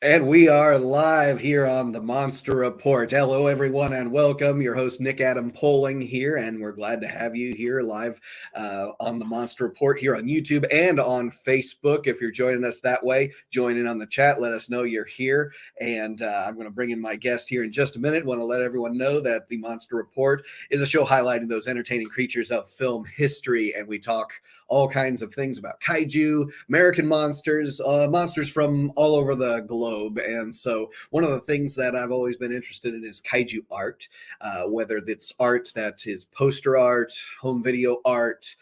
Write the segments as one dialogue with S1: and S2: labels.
S1: And we are live here on the Monster Report. Hello, everyone, and welcome. Your host, Nick Adam Poling here, and we're glad to have you here live on the Monster Report here on YouTube and on Facebook. If you're joining us that way, join in on the chat. Let us know you're here. And I'm going to bring in my guest here in just a minute. Want to let everyone know that the Monster Report is a show highlighting those entertaining creatures of film history, and we talk all kinds of things about kaiju, American monsters, monsters from all over the globe. And so one of the things that I've always been interested in is kaiju art, whether it's art that is poster art, home video art,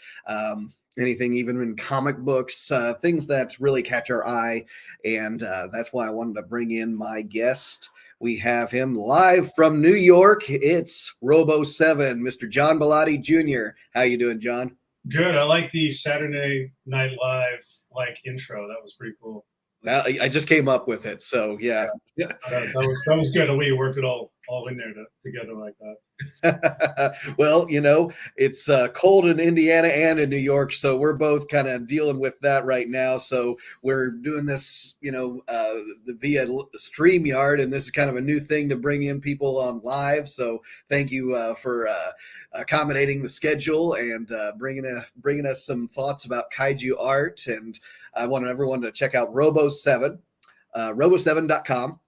S1: anything even in comic books, things that really catch our eye. And that's why I wanted to bring in my guest. We have him live from New York. It's ROBO7, Mr. John Bellotti Jr. How you doing, John?
S2: Good. I like the Saturday Night Live intro. That was pretty cool.
S1: I just came up with it, so yeah.
S2: That was good. The way you worked it all in there together like that.
S1: Well, it's cold in Indiana and in New York, so we're both kind of dealing with that right now. So we're doing this, via StreamYard, and this is kind of a new thing to bring in people on live. So thank you for accommodating the schedule and bringing us some thoughts about kaiju art. And I want everyone to check out ROBO7, robo7.com,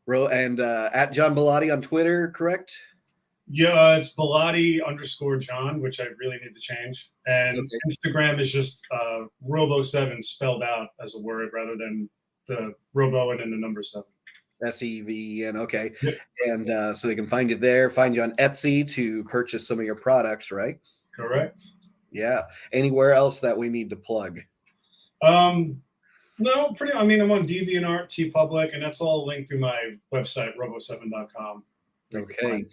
S1: and at John Bellotti on Twitter, correct?
S2: Yeah, it's Bellotti_John, which I really need to change. And okay. Instagram is just Robo7 spelled out as a word rather than the Robo and then the number 7.
S1: SEVN, okay. Yep. And so they can find you there, find you on Etsy to purchase some of your products, right?
S2: Correct.
S1: Yeah. Anywhere else that we need to plug?
S2: No, I'm on DeviantArt, TeePublic, and that's all linked through my website, robo7.com.
S1: Okay.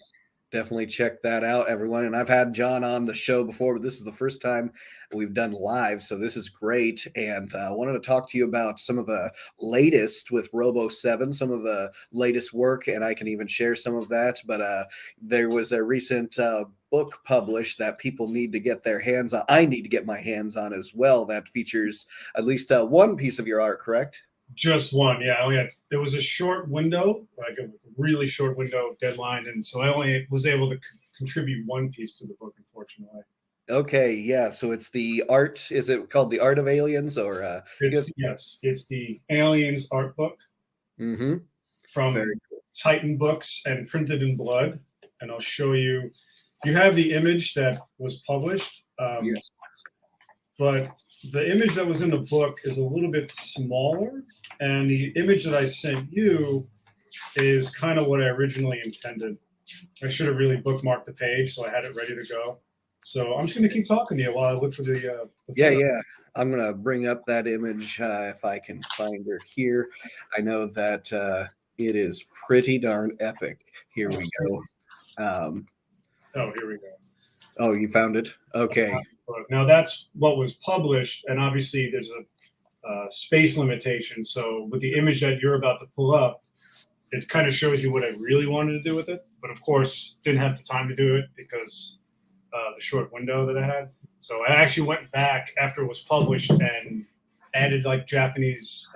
S1: Definitely check that out, everyone. And I've had John on the show before, but this is the first time we've done live, so this is great. And I wanted to talk to you about some of the latest with ROBO7, some of the latest work, and I can even share some of that. But there was a recent book published that people need to get their hands on. I need to get my hands on as well. That features at least one piece of your art, correct?
S2: Just one, yeah. It was a short window, like a really short window deadline, and so I only was able to contribute one piece to the book, unfortunately.
S1: Okay, yeah. So it's the art. Is it called The Art of Aliens, or?
S2: Yes, it's the Aliens art book.
S1: Mm-hmm.
S2: From cool. Titan Books and printed in blood. And I'll show you. You have the image that was published.
S1: Yes.
S2: But the image that was in the book is a little bit smaller, and the image that I sent you is kind of what I originally intended. I should have really bookmarked the page, so I had it ready to go. So I'm just going to keep talking to you while I look for the
S1: yeah. I'm going to bring up that image if I can find her here. I know that it is pretty darn epic. Here we go.
S2: Here we go.
S1: Oh, you found it? Okay.
S2: Now that's what was published, and obviously there's a space limitation. So with the image that you're about to pull up, it kind of shows you what I really wanted to do with it. But of course, didn't have the time to do it because the short window that I had. So I actually went back after it was published and added like Japanese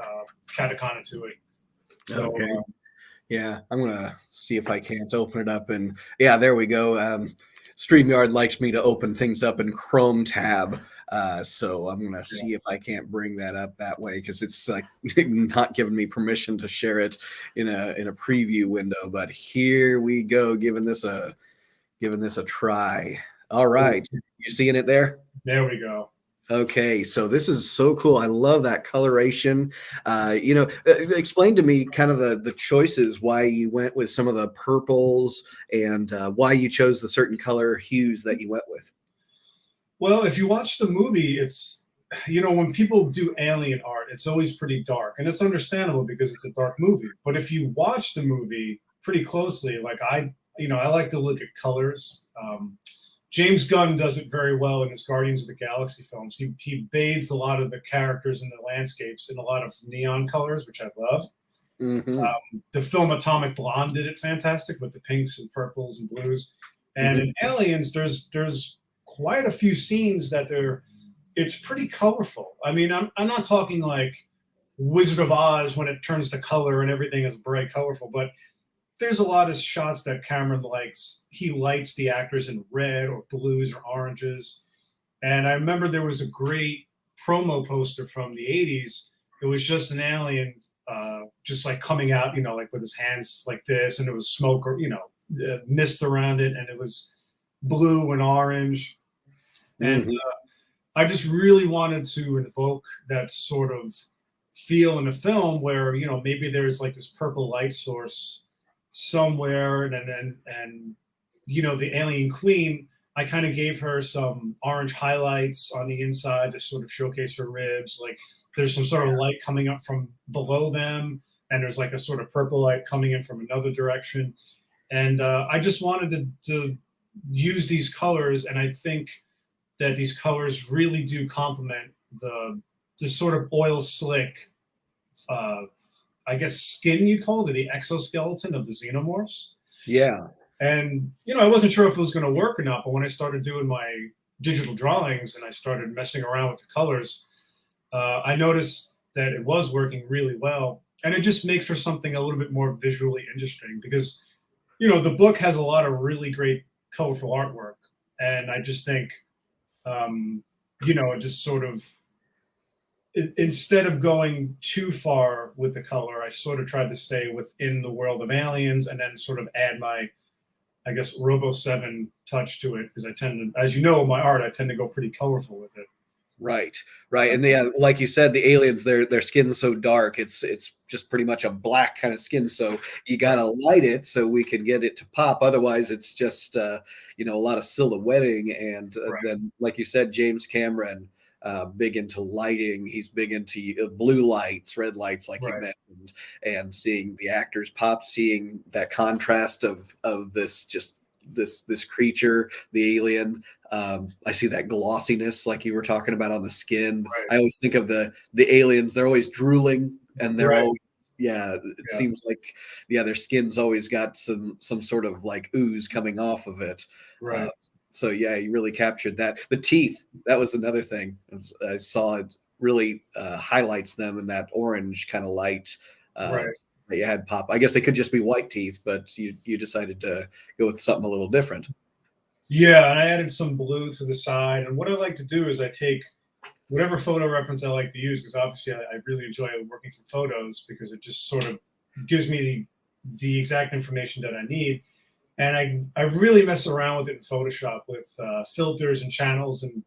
S2: katakana to it. So,
S1: okay. Yeah, I'm going to see if I can't open it up. And yeah, there we go. StreamYard likes me to open things up in Chrome tab. So I'm going to see if I can't bring that up that way, because it's like not giving me permission to share it in a preview window. But here we go, giving this a try. All right. You seeing it there?
S2: There we go.
S1: Okay, so this is so cool. I love that coloration. Explain to me kind of the choices, why you went with some of the purples, and why you chose the certain color hues that you went with.
S2: Well, if you watch the movie, it's, when people do alien art, it's always pretty dark, and it's understandable because it's a dark movie. But if you watch the movie pretty closely, like I like to look at colors. James Gunn does it very well in his Guardians of the Galaxy films. He bathes a lot of the characters and the landscapes in a lot of neon colors, which I love.
S1: Mm-hmm.
S2: The film Atomic Blonde did it fantastic with the pinks and purples and blues. And in Aliens, there's quite a few scenes that it's pretty colorful. I mean, I'm not talking like Wizard of Oz when it turns to color and everything is bright, colorful. But there's a lot of shots that Cameron likes. He lights the actors in red or blues or oranges. And I remember there was a great promo poster from the 80s. It was just an alien just like coming out, like with his hands like this, and it was smoke or, mist around it, and it was blue and orange. And I just really wanted to invoke that sort of feel in a film where, maybe there's like this purple light source somewhere, and the alien queen, I kind of gave her some orange highlights on the inside to sort of showcase her ribs. Like there's some sort of light coming up from below them, and there's like a sort of purple light coming in from another direction. And I just wanted to use these colors, and I think that these colors really do complement the sort of oil slick, I guess skin you'd call it, the exoskeleton of the xenomorphs.
S1: Yeah.
S2: And, I wasn't sure if it was going to work or not, but when I started doing my digital drawings and I started messing around with the colors, I noticed that it was working really well. And it just makes for something a little bit more visually interesting because, the book has a lot of really great colorful artwork. And I just think, just sort of, instead of going too far with the color, I sort of tried to stay within the world of aliens and then sort of add my, I guess, ROBO7 touch to it, because I tend to, as you know, in my art, I tend to go pretty colorful with it.
S1: Right. And like you said, the aliens, their skin's so dark, it's just pretty much a black kind of skin. So you gotta light it so we can get it to pop. Otherwise, it's just a lot of silhouetting. And then, like you said, James Cameron, big into lighting. He's big into blue lights, red lights, like you mentioned, and seeing the actors pop, seeing that contrast of this creature, the alien. I see that glossiness, like you were talking about, on the skin. I always think of the aliens. They're always drooling, and they're always, it seems like, their skin's always got some sort of like ooze coming off of it. So you really captured that. The teeth, that was another thing I saw. It really highlights them in that orange kind of light. That you had pop. I guess they could just be white teeth, but you decided to go with something a little different.
S2: Yeah, and I added some blue to the side. And what I like to do is I take whatever photo reference I like to use, because obviously I really enjoy working from photos because it just sort of gives me the exact information that I need. And I really mess around with it in Photoshop with filters and channels, and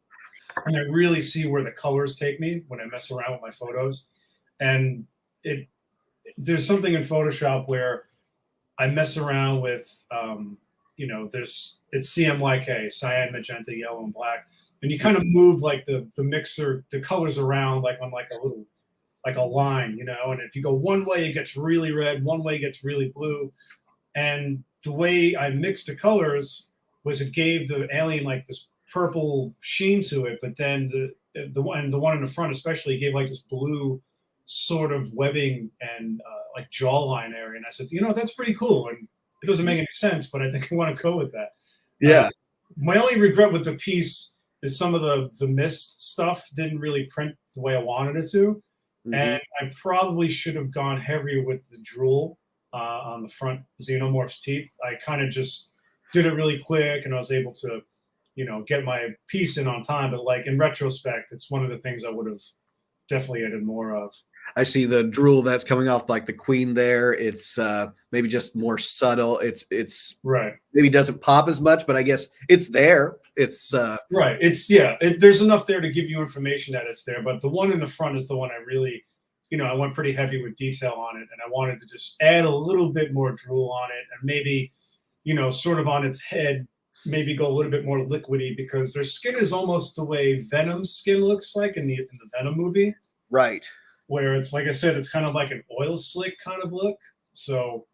S2: I really see where the colors take me when I mess around with my photos. And there's something in Photoshop where I mess around with, it's CMYK, cyan, magenta, yellow, and black. And you kind of move like the mixer, the colors around like on like a little, like a line, and if you go one way, it gets really red, one way it gets really blue. And the way I mixed the colors was it gave the alien like this purple sheen to it, but then the one in the front especially gave like this blue sort of webbing and like jawline area. And I said, that's pretty cool. And it doesn't make any sense, but I think I want to go with that.
S1: Yeah.
S2: My only regret with the piece is some of the mist stuff didn't really print the way I wanted it to. And I probably should have gone heavier with the drool on the front xenomorph's teeth. I kind of just did it really quick, and I was able to, get my piece in on time. But like in retrospect, it's one of the things I would have definitely added more of.
S1: I see the drool that's coming off like the queen there. It's maybe just more subtle. It's maybe doesn't pop as much, but I guess it's there. It's
S2: It's there's enough there to give you information that it's there. But the one in the front is the one I really, I went pretty heavy with detail on it, and I wanted to just add a little bit more drool on it, and maybe, sort of on its head, maybe go a little bit more liquidy, because their skin is almost the way Venom's skin looks like in the Venom movie.
S1: Right.
S2: Where it's, like I said, it's kind of like an oil slick kind of look. So,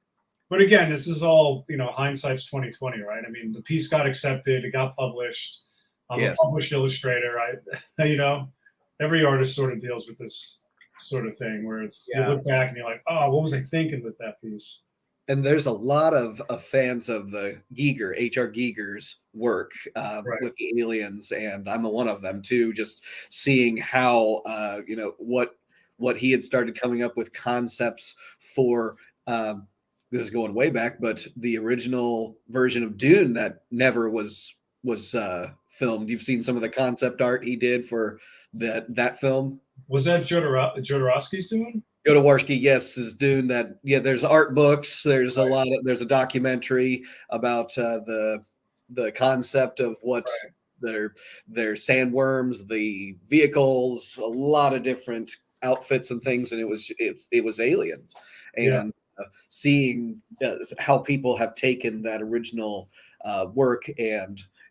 S2: but again, this is all, hindsight's 2020, right? I mean, the piece got accepted, it got published. I'm a published illustrator. Every artist sort of deals with this sort of thing where it's, you look back and you're like, oh, what was I thinking with that piece?
S1: And there's a lot of fans of the Giger, H.R. Giger's work with the aliens, and I'm one of them too. Just seeing how, what what he had started coming up with concepts for. This is going way back, but the original version of Dune that never was filmed. You've seen some of the concept art he did for that film.
S2: Was that Jodorowsky's Dune?
S1: Jodorowsky, yes, is Dune. That there's art books. There's there's a documentary about the concept of what's their sandworms, the vehicles, a lot of different outfits and things, and it was aliens, and seeing how people have taken that original work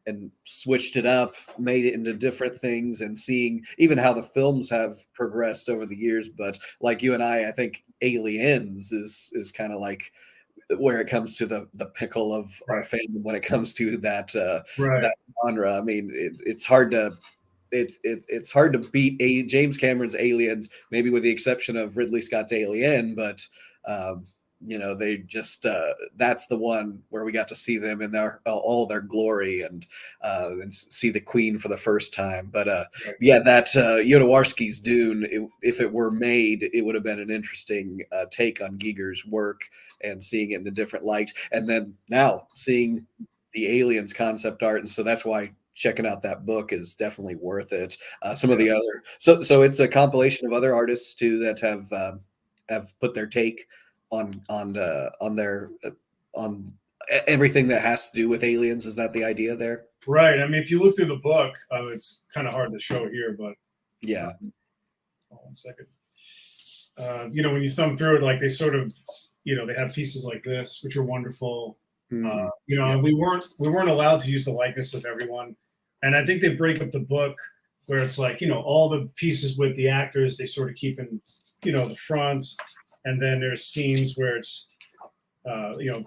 S1: and switched it up, made it into different things, and seeing even how the films have progressed over the years. But like you and I think Aliens is kind of like where it comes to the pickle of our fandom when it comes to that that genre. I mean, it's hard to it's hard to beat James Cameron's Aliens, maybe with the exception of Ridley Scott's Alien, but they just that's the one where we got to see them in their all their glory and see the Queen for the first time. But that Jodorowsky's Dune, if it were made, it would have been an interesting take on Giger's work and seeing it in a different light. And then now seeing the Aliens concept art, and so that's why checking out that book is definitely worth it. Some of the other so it's a compilation of other artists too that have put their take on everything that has to do with aliens. Is that the idea there?
S2: Right. I mean, if you look through the book, it's kind of hard to show here, but
S1: yeah.
S2: Hold on a second. When you thumb through it, like they sort of, they have pieces like this, which are wonderful. And we weren't allowed to use the likeness of everyone, and I think they break up the book where it's like all the pieces with the actors they sort of keep in the front. And then there's scenes where it's,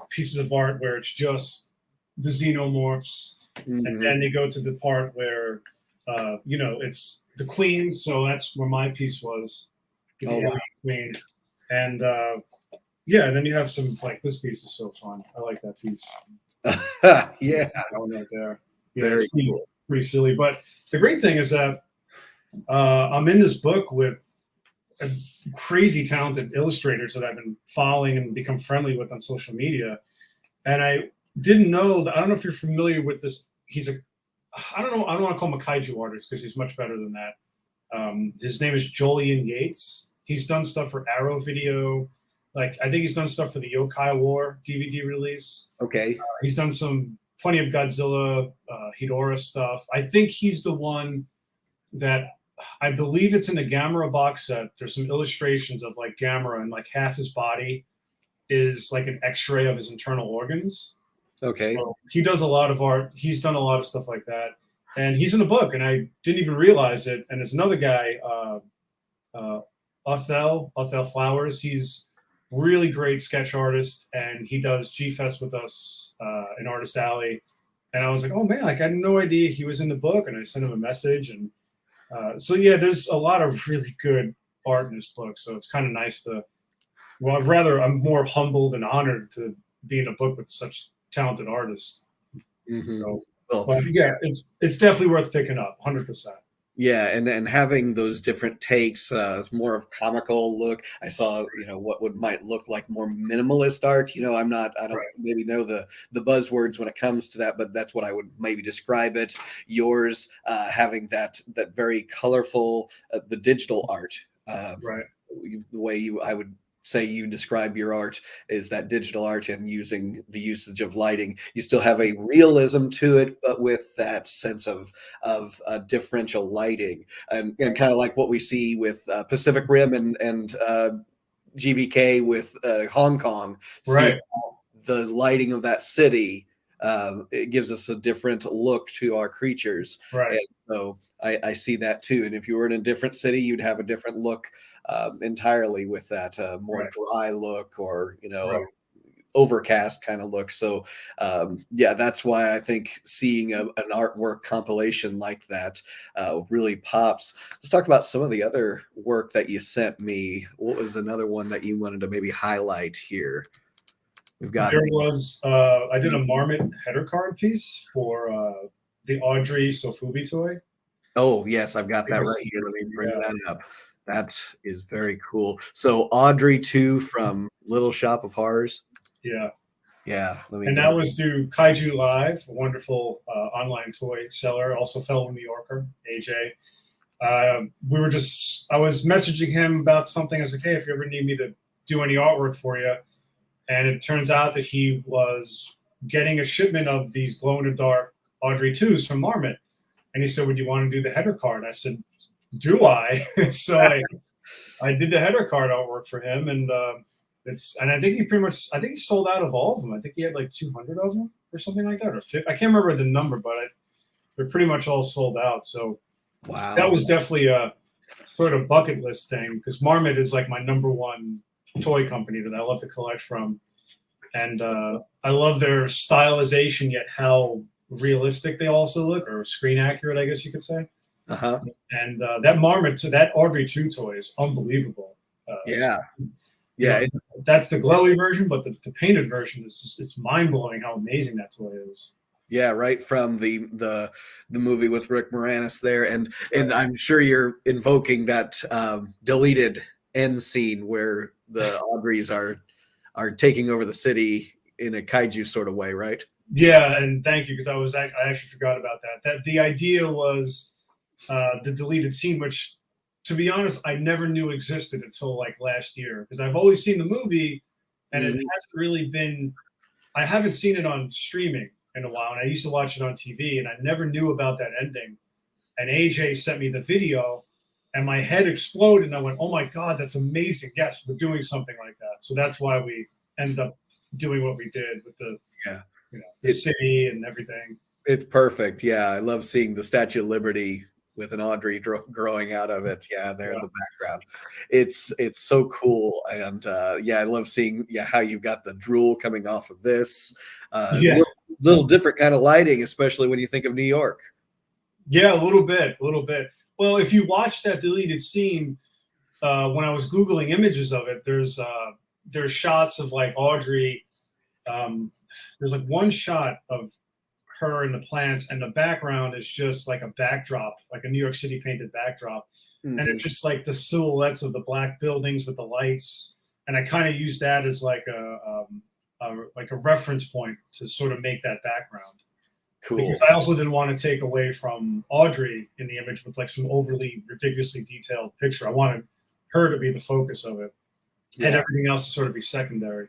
S2: pieces of art where it's just the xenomorphs. Mm-hmm. And then they go to the part where, it's the Queen. So that's where my piece was. The Queen. And, and then you have some, like, this piece is so fun. I like that piece.
S1: Yeah.
S2: Right there.
S1: Very cool.
S2: Pretty silly. But the great thing is that I'm in this book with crazy talented illustrators that I've been following and become friendly with on social media. And I didn't know that, I don't know if you're familiar with this. I don't want to call him a kaiju artist because he's much better than that. His name is Jolyon Yates. He's done stuff for Arrow Video. Like, I think he's done stuff for the Yokai War DVD release.
S1: Okay.
S2: He's done plenty of Godzilla, Hedorah stuff. I think he's the one that, I believe it's in the Gamera box set. There's some illustrations of like Gamera, and like half his body is like an X-ray of his internal organs.
S1: Okay.
S2: So he does a lot of art. He's done a lot of stuff like that, and he's in the book, and I didn't even realize it. And there's another guy, Othel Flowers. He's really great sketch artist, and he does G-Fest with us in Artist Alley. And I was like, oh man, like I had no idea he was in the book, and I sent him a message and. There's a lot of really good art in this book, so it's kind of nice to. Well, I'm more humbled and honored to be in a book with such talented artists.
S1: Mm-hmm.
S2: But it's definitely worth picking up, 100%.
S1: Yeah, and having those different takes, it's more of comical look. I saw, what might look like more minimalist art. I don't maybe know the buzzwords when it comes to that, but that's what I would maybe describe it. Yours having that very colorful, the digital art, the way I would say you describe your art is that digital art and using the usage of lighting. You still have a realism to it, but with that sense of differential lighting, and kind of like what we see with Pacific Rim and GVK with Hong Kong.
S2: Right.
S1: The lighting of that city, it gives us a different look to our creatures.
S2: Right.
S1: And so I see that too. And if you were in a different city, you'd have a different look entirely with that more dry look or, overcast kind of look. So that's why I think seeing an artwork compilation like that really pops. Let's talk about some of the other work that you sent me. What was another one that you wanted to maybe highlight here? I
S2: did a Marmot header card piece for the Audrey Sofubi toy.
S1: Oh yes, I've got that right here. Let me bring that up. That is very cool. So Audrey 2 from Little Shop of Horrors.
S2: Yeah.
S1: Yeah.
S2: And that was through Kaiju Live, a wonderful online toy seller, also fellow New Yorker, AJ. I was messaging him about something. I was like, hey, if you ever need me to do any artwork for you. And it turns out that he was getting a shipment of these glow-in-the-dark Audrey 2s from Marmot. And he said, would you want to do the header card? I said, do I? So I did the header card artwork for him. And I think he sold out of all of them. I think he had like 200 of them or something like that, or 50. I can't remember the number, but they're pretty much all sold out. So
S1: wow,
S2: that was definitely a sort of bucket list thing, because Marmot is like my number one toy company that I love to collect from. And I love their stylization, yet how realistic they also look, or screen accurate, I guess you could say.
S1: Uh-huh.
S2: And that Marmot, that Audrey 2 toy is unbelievable.
S1: Yeah.
S2: That's the glowy version, but the painted version it's mind blowing how amazing that toy is.
S1: Yeah, right from the movie with Rick Moranis there, and I'm sure you're invoking that deleted end scene where the Audreys are taking over the city in a kaiju sort of way, right?
S2: Yeah, and thank you, because I actually forgot about that. That the idea was the deleted scene, which, to be honest, I never knew existed until like last year, because I've always seen the movie, and it hasn't really been. I haven't seen it on streaming in a while, and I used to watch it on TV, and I never knew about that ending. And AJ sent me the video, and my head exploded, and I went, "Oh my God, that's amazing! Yes, we're doing something like that." So that's why we ended up doing what we did with the city and everything.
S1: It's perfect. Yeah, I love seeing the Statue of Liberty with an Audrey growing out of it. Yeah, there in the background. It's so cool, and I love seeing how you've got the drool coming off of this. Little different kind of lighting, especially when you think of New York.
S2: Yeah, a little bit. Well, if you watch that deleted scene, when I was Googling images of it, there's shots of like Audrey. There's like one shot of her and the plants, and the background is just like a backdrop, like a New York City painted backdrop. And it's just like the silhouettes of the black buildings with the lights. And I kind of used that as like a reference point to sort of make that background.
S1: Cool.
S2: Because I also didn't want to take away from Audrey in the image with like some overly ridiculously detailed picture. I wanted her to be the focus of it, and everything else to sort of be secondary.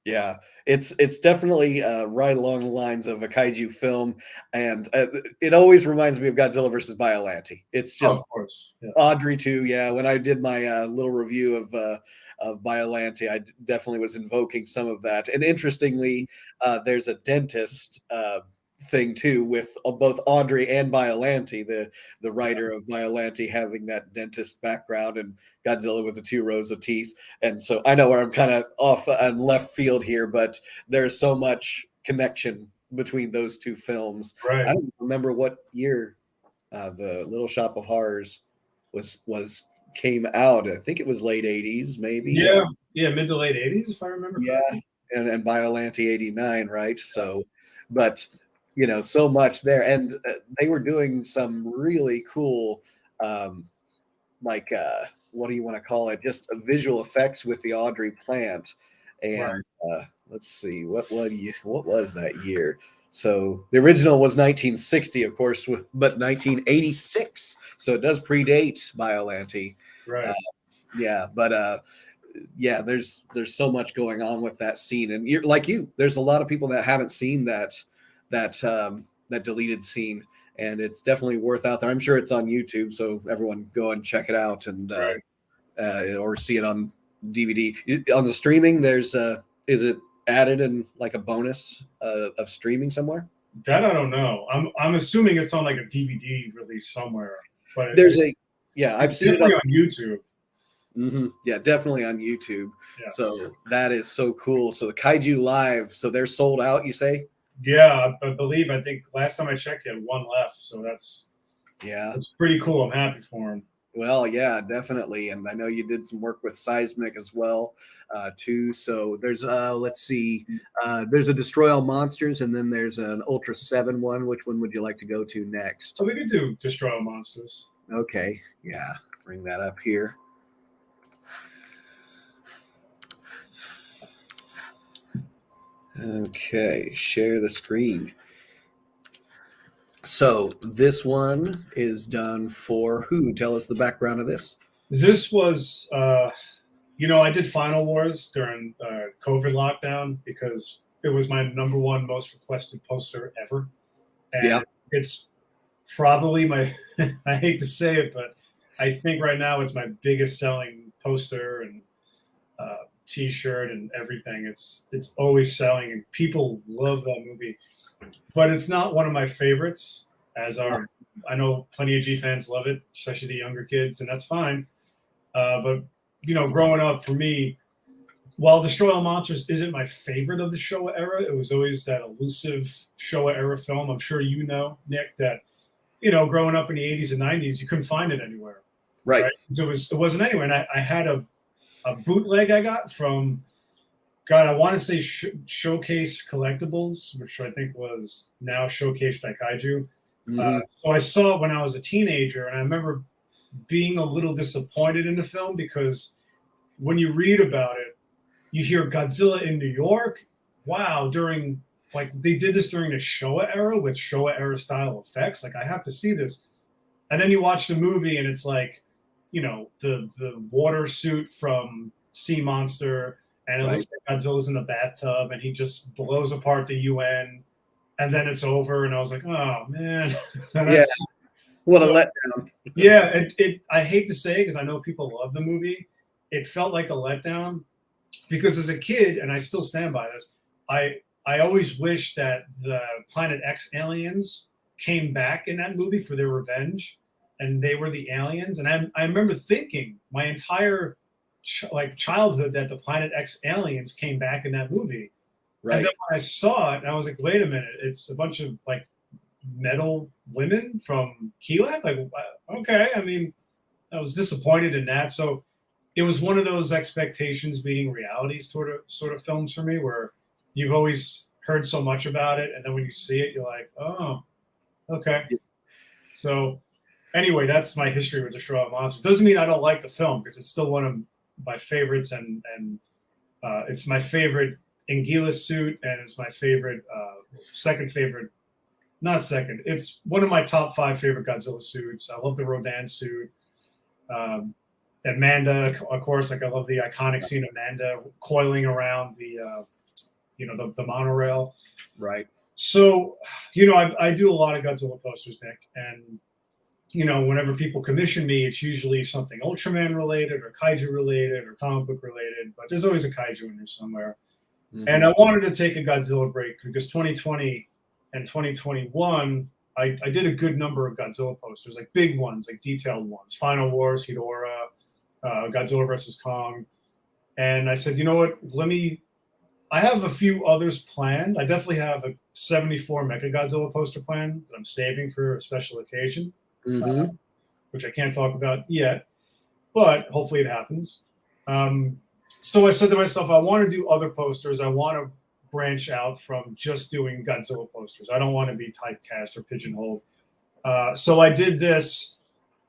S1: Yeah, it's definitely right along the lines of a kaiju film, and it always reminds me of Godzilla versus Biollante. It's just
S2: of course,
S1: Audrey too. Yeah, when I did my little review of Biollante, I definitely was invoking some of that. And interestingly, there's a dentist thing too with both Audrey and Biollante, the writer of Biollante having that dentist background, and Godzilla with the 2 rows of teeth. And so I know where I'm kind of off on left field here, but there's so much connection between those 2 films.
S2: Right.
S1: I don't remember what year the Little Shop of Horrors was came out. I think it was late 80s, maybe.
S2: Yeah, mid to late 80s, if I remember correctly.
S1: And Biollante 89, right? So, but so much there, and they were doing some really cool, what do you want to call it? Just visual effects with the Audrey plant, and let's see, what was that year? So the original was 1960, of course, but 1986. So it does predate Biollante.
S2: Right.
S1: There's so much going on with that scene, and there's a lot of people that haven't seen that deleted scene, and it's definitely worth out there. I'm sure it's on YouTube, so everyone go and check it out, and or see it on DVD. On the streaming, is it added in like a bonus of streaming somewhere?
S2: That I don't know. I'm assuming it's on like a DVD release somewhere. But
S1: I've seen it
S2: on YouTube.
S1: Mm-hmm. Yeah, definitely on YouTube. Yeah. So that is so cool. So the Kaiju Live, so they're sold out, you say?
S2: Yeah, I think last time I checked, he had 1 left. So that's pretty cool. I'm happy for him.
S1: Well, yeah, definitely. And I know you did some work with Seismic as well, too. So there's let's see, there's a Destroy All Monsters, and then there's an Ultra 7 one. Which one would you like to go to next?
S2: Oh, we could do Destroy All Monsters.
S1: Okay, yeah, bring that up here. Okay, share the screen. So this one is done for who? Tell us the background of this.
S2: This was, I did Final Wars during COVID lockdown because it was my #1 most requested poster ever. And
S1: Yeah.
S2: it's probably my, I hate to say it, but I think right now it's my biggest selling poster and T-shirt and everything. It's always selling, and people love that movie. But it's not one of my favorites. I know plenty of G fans love it, especially the younger kids, and that's fine. But growing up for me, while Destroy All Monsters isn't my favorite of the Showa era, it was always that elusive Showa era film. I'm sure you know, Nick, that growing up in the '80s and '90s, you couldn't find it anywhere.
S1: Right.
S2: So it wasn't anywhere. And I had a bootleg I got from, God, I want to say Showcase Collectibles, which I think was now Showcase by Kaiju. So I saw it when I was a teenager, and I remember being a little disappointed in the film because when you read about it, you hear Godzilla in New York. Wow, they did this during the Showa era with Showa era style effects. Like, I have to see this. And then you watch the movie, and it's like, the water suit from Sea Monster, and it looks like Godzilla's in the bathtub, and he just blows apart the UN, and then it's over. And I was like, oh man,
S1: yeah, what a letdown.
S2: Yeah, I hate to say it because I know people love the movie. It felt like a letdown because as a kid, and I still stand by this, I always wish that the Planet X aliens came back in that movie for their revenge, and they were the aliens. And I remember thinking my entire childhood that the Planet X aliens came back in that movie. Right. And then when I saw it, I was like, wait a minute, it's a bunch of metal women from Keelak? Okay. I mean, I was disappointed in that. So it was one of those expectations meeting realities sort of films for me, where you've always heard so much about it, and then when you see it, you're like, oh, okay. So anyway, that's my history with Destroy All Monsters. Doesn't mean I don't like the film, because it's still one of my favorites, and it's my favorite Anguilla suit, and it's my favorite it's one of my top 5 favorite Godzilla suits. I love the Rodan suit. Amanda, of course, I love the iconic scene of Amanda coiling around the monorail.
S1: Right.
S2: So, I do a lot of Godzilla posters, Nick, and whenever people commission me, it's usually something Ultraman related or Kaiju related or comic book related, but there's always a Kaiju in there somewhere. Mm-hmm. And I wanted to take a Godzilla break because 2020 and 2021, I did a good number of Godzilla posters, like big ones, like detailed ones, Final Wars, Ghidorah, Godzilla vs. Kong. And I said, you know what, I have a few others planned. I definitely have a 74 Mechagodzilla poster plan that I'm saving for a special occasion, which I can't talk about yet, but hopefully it happens. So I said to myself, I want to do other posters. I want to branch out from just doing Godzilla posters. I don't want to be typecast or pigeonholed. So I did this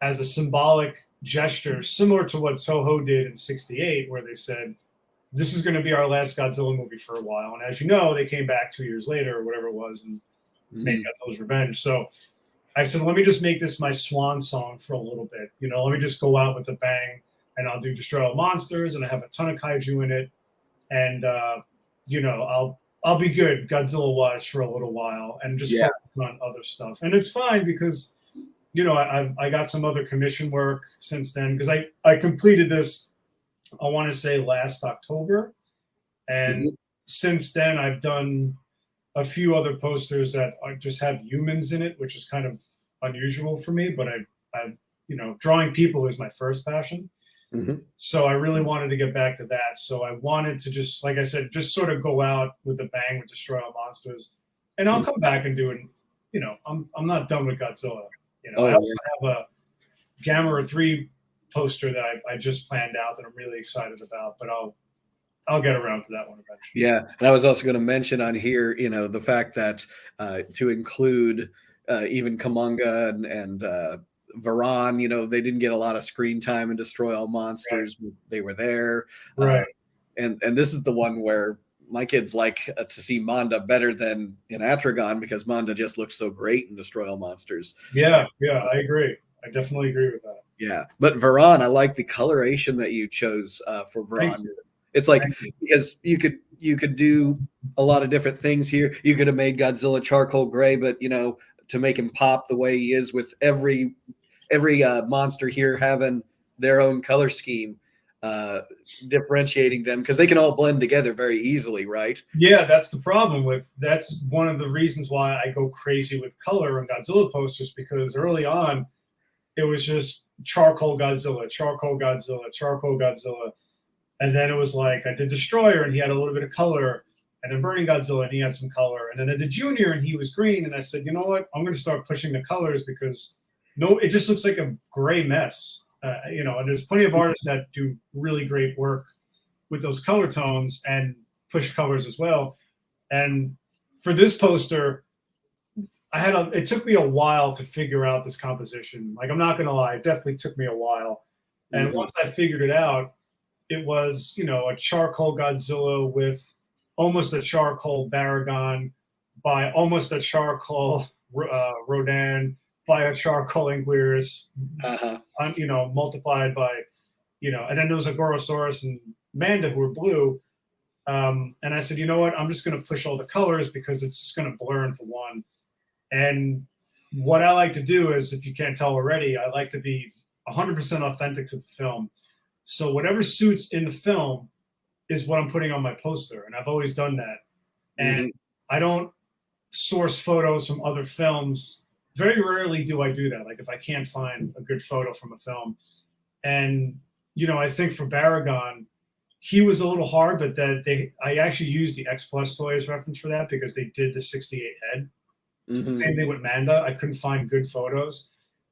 S2: as a symbolic gesture, similar to what Toho did in '68, where they said, this is going to be our last Godzilla movie for a while. And as you know, they came back 2 years later or whatever it was and made Godzilla's Revenge. So I said, let me just make this my swan song for a little bit. Let me just go out with a bang, and I'll do Destroy All Monsters, and I have a ton of Kaiju in it. And, I'll be good Godzilla-wise for a little while and just focus on other stuff. And it's fine because, I got some other commission work since then, because I completed this, I want to say last October. And since then, I've done a few other posters that just have humans in it, which is kind of unusual for me. But I drawing people is my first passion. So I really wanted to get back to that. So I wanted to just, like I said, just sort of go out with a bang with Destroy All Monsters. And I'll come back and do it. I'm not done with Godzilla. I also have a Gamera 3 poster that I just planned out that I'm really excited about, but I'll get around to that one eventually.
S1: Yeah, and I was also going to mention on here, the fact that to include even Kamanga and Varan, they didn't get a lot of screen time in Destroy All Monsters, but they were there.
S2: Right.
S1: And this is the one where my kids like to see Manda better than in Atragon because Manda just looks so great in Destroy All Monsters.
S2: Yeah, I agree. I definitely agree with that.
S1: Yeah, but Varan, I like the coloration that you chose for
S2: Thank
S1: Varan.
S2: you.
S1: It's like
S2: Thank you.
S1: because you could do a lot of different things here. You could have made Godzilla charcoal gray, but to make him pop the way he is with every monster here having their own color scheme, differentiating them because they can all blend together very easily, right?
S2: Yeah, that's one of the reasons why I go crazy with color on Godzilla posters, because early on it was just charcoal Godzilla, charcoal Godzilla, charcoal Godzilla. And then it was like I did Destroyer and he had a little bit of color, and then Burning Godzilla and he had some color, and then I did Junior and he was green. And I said, you know what? I'm going to start pushing the colors because it just looks like a gray mess. And there's plenty of artists that do really great work with those color tones and push colors as well. And for this poster, it took me a while to figure out this composition. Like, I'm not going to lie, it definitely took me a while. And once I figured it out, it was, a charcoal Godzilla with almost a charcoal Baragon by almost a charcoal Rodan by a charcoal Inguirus, multiplied by, and then there was a Gorosaurus and Manda who were blue. And I said, you know what? I'm just going to push all the colors because it's just going to blur into one. And what I like to do is, if you can't tell already, I like to be 100% authentic to the film. So whatever suits in the film is what I'm putting on my poster. And I've always done that. And I don't source photos from other films. Very rarely do I do that. Like, if I can't find a good photo from a film. And, I think for Baragon, he was a little hard, but I actually used the X Plus Toys reference for that because they did the 68 head. Same thing with Manda. I couldn't find good photos.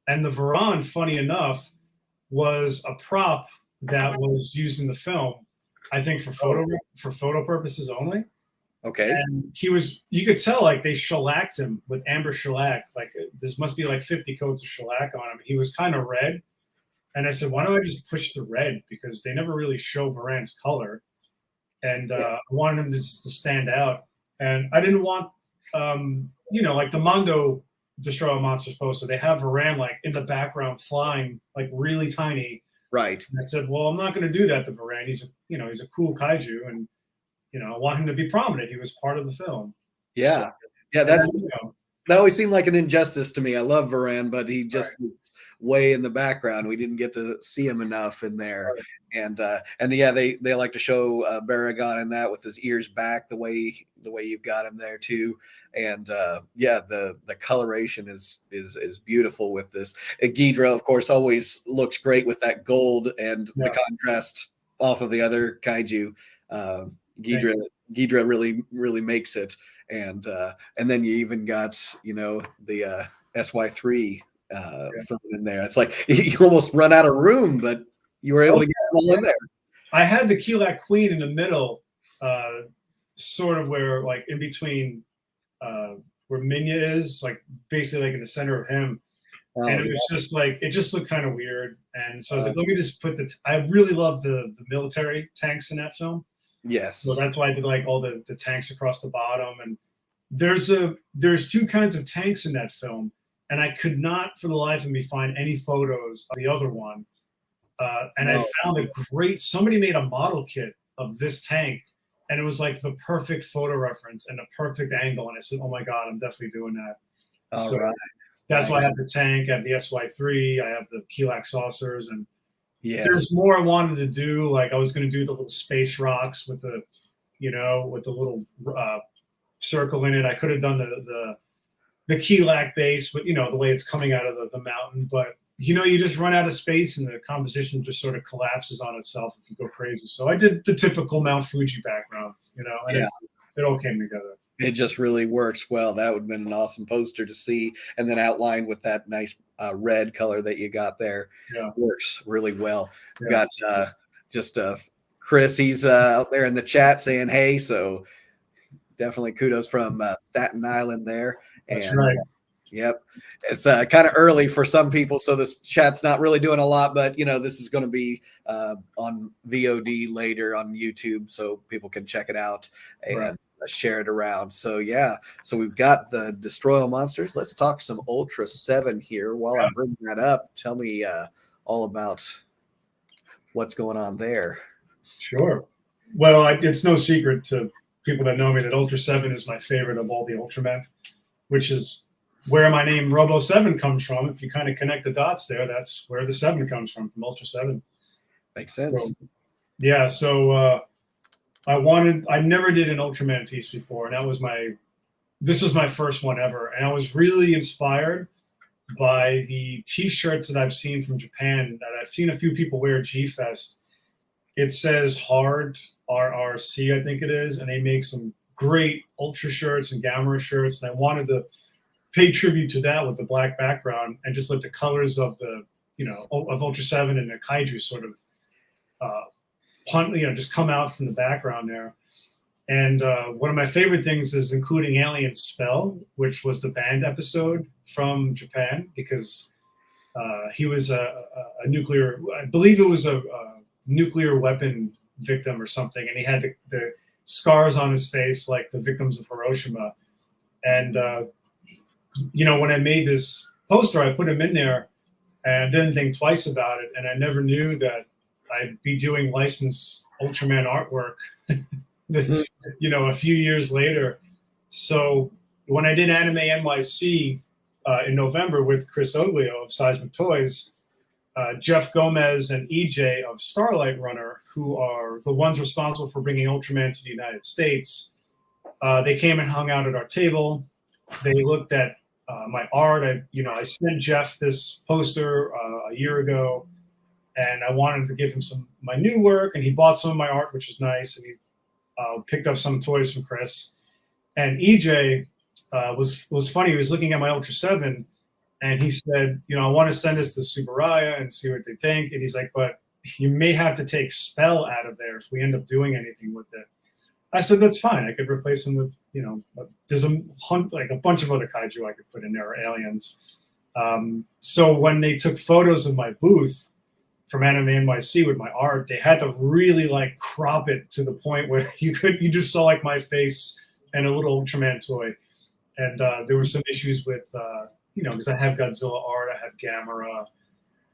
S2: And the Varan, funny enough, was a prop that was used in the film, I think for photo purposes only.
S1: Okay.
S2: And you could tell, like, they shellacked him with amber shellac. Like, there must be like 50 coats of shellac on him. He was kind of red. And I said, why don't I just push the red? Because they never really show Varan's color. And I wanted him to stand out. And I didn't want, like the Mondo Destroy All Monsters poster, they have Varan like in the background flying, like really tiny.
S1: Right.
S2: And I said, well, I'm not going to do that to Varan. He's a cool kaiju, and I want him to be prominent. He was part of the film.
S1: Yeah.
S2: So,
S1: yeah, that always seemed like an injustice to me. I love Varan, but he just was way in the background. We didn't get to see him enough in there. Right. And yeah, they like to show Baragon in that with his ears back the way you've got him there too. And the coloration is beautiful with this. Ghidra, of course, always looks great with that gold and the contrast off of the other kaiju. Ghidra really makes it. And then you even got the SY3 thrown in there. It's like you almost run out of room, but you were able to get them all in there.
S2: I had the Keelak Queen in the middle, sort of where, like, in between where Minya is, like basically like in the center of him. And it was just like, it just looked kind of weird. And so I was like, let me just put I really love the military tanks in that film.
S1: Yes.
S2: So that's why I did like all the tanks across the bottom. And there's two kinds of tanks in that film. And I could not for the life of me find any photos of the other one. And I found somebody made a model kit of this tank, and it was like the perfect photo reference and the perfect angle. And I said, oh my God, I'm definitely doing that. That's why I have the tank, I have the SY3, I have the Keelak saucers, and there's more I wanted to do. Like, I was going to do the little space rocks with the little circle in it. I could have done the Keelak base with, the way it's coming out of the mountain. But, you just run out of space and the composition just sort of collapses on itself if you go crazy. So I did the typical Mount Fuji background, and it all came together.
S1: It just really works well. That would have been an awesome poster to see, and then outlined with that nice red color that you got there. Works really well. Got Chris, he's out there in the chat saying hey, so definitely kudos from Staten Island there.
S2: That's right.
S1: Yep. It's kind of early for some people, so this chat's not really doing a lot, but this is going to be on VOD later on YouTube, so people can check it out and share it around. So yeah, so we've got the Destroy All Monsters. Let's talk some Ultra 7 here. While I'm bringing that up, tell me all about what's going on there.
S2: Sure. Well, it's no secret to people that know me that Ultra 7 is my favorite of all the Ultramen, which is where my name ROBO7 comes from. If you kind of connect the dots there, that's where the 7 comes from Ultra 7.
S1: Makes sense.
S2: So, yeah, so I never did an Ultraman piece before, and this was my first one ever. And I was really inspired by the t-shirts that I've seen from Japan, that I've seen a few people wear at G-Fest. It says Hard, RRC, I think it is, and they make some great Ultra shirts and Gamera shirts, and I wanted to pay tribute to that with the black background and just let the colors of the, of Ultra 7 and the Kaiju sort of, just come out from the background there. And one of my favorite things is including Alien Spell, which was the banned episode from Japan, because he was a nuclear, I believe it was a nuclear weapon victim or something, and he had the scars on his face like the victims of Hiroshima. And when I made this poster, I put him in there and didn't think twice about it. And I never knew that I'd be doing licensed Ultraman artwork, a few years later. So when I did Anime NYC in November with Chris Oglio of Seismic Toys, Jeff Gomez and EJ of Starlight Runner, who are the ones responsible for bringing Ultraman to the United States, they came and hung out at our table. They looked at my art. I sent Jeff this poster a year ago, and I wanted to give him my new work, and he bought some of my art, which was nice, and he picked up some toys from Chris. And EJ was funny. He was looking at my Ultra 7, and he said, I want to send this to Subaraya and see what they think. And he's like, but you may have to take Spell out of there if we end up doing anything with it. I said, that's fine. I could replace them with, there's a bunch of other kaiju I could put in there, or aliens. So when they took photos of my booth from Anime NYC with my art, they had to really crop it to the point where you just saw my face and a little Ultraman toy. And there were some issues with, because I have Godzilla art, I have Gamera,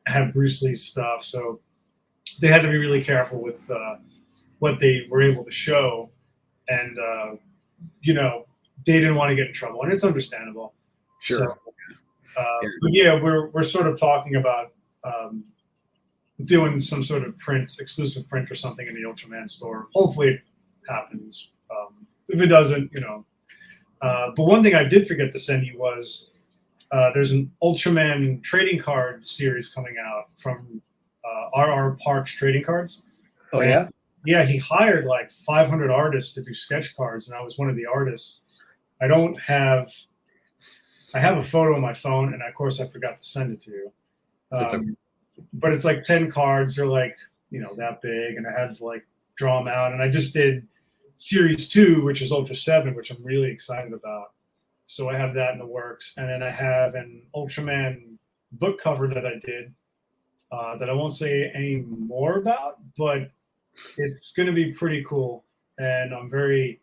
S2: I have Bruce Lee stuff. So they had to be really careful with what they were able to show. And, they didn't want to get in trouble, and it's understandable.
S1: Sure.
S2: So, but yeah, we're sort of talking about doing some sort of exclusive print or something in the Ultraman store. Hopefully it happens. If it doesn't, but one thing I did forget to send you was there's an Ultraman trading card series coming out from RR Park's Trading Cards.
S1: Oh, yeah?
S2: Yeah, he hired 500 artists to do sketch cards, and I was one of the artists. I have a photo on my phone, and of course I forgot to send it to you.
S1: Okay.
S2: But it's 10 cards. They're that big, and I had to draw them out. And I just did Series 2, which is Ultra 7, which I'm really excited about. So I have that in the works. And then I have an Ultraman book cover that I did that I won't say any more about, but it's going to be pretty cool. And I'm very,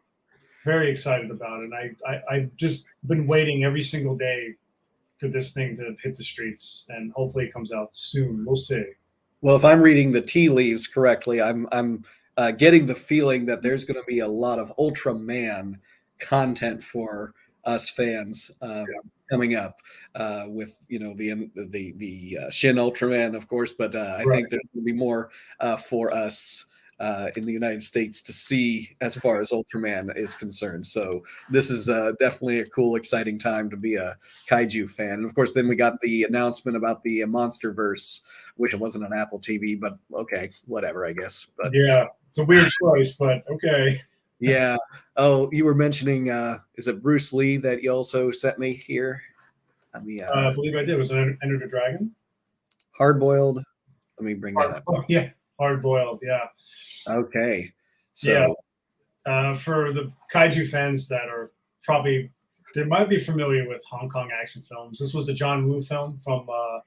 S2: very excited about it. And I've just been waiting every single day for this thing to hit the streets, and hopefully it comes out soon. We'll see.
S1: Well, if I'm reading the tea leaves correctly, I'm getting the feeling that there's going to be a lot of Ultraman content for us fans coming up with the Shin Ultraman, of course, but I think there's going to be more for us in the United States to see as far as Ultraman is concerned. So this is definitely a cool, exciting time to be a kaiju fan. And of course, then we got the announcement about the monsterverse, which it wasn't on Apple TV, but okay, whatever, I guess. But
S2: yeah, it's a weird choice, but okay.
S1: Yeah. Oh, you were mentioning, is it Bruce Lee that you also sent me here?
S2: I believe I did. Was it Enter the Dragon?
S1: Hard-boiled. Let me bring that up.
S2: Oh, yeah, hard-boiled. Yeah.
S1: Okay. So
S2: for the kaiju fans that are probably they might be familiar with Hong Kong action films. This was a John Woo film from, I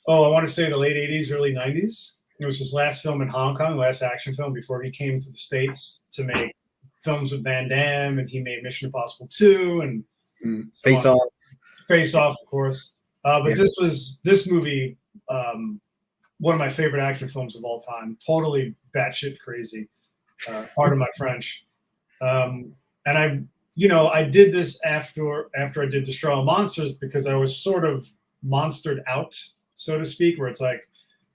S2: want to say the late 80s, early 90s. It was his last film in Hong Kong, last action film before he came to the States to make films with Van Damme, and he made Mission Impossible 2 and
S1: Face Off.
S2: Face Off, of course. But this movie, one of my favorite action films of all time. Totally batshit crazy. Pardon my French. And I did this after I did Destroy All Monsters because I was sort of monstered out, so to speak, where it's like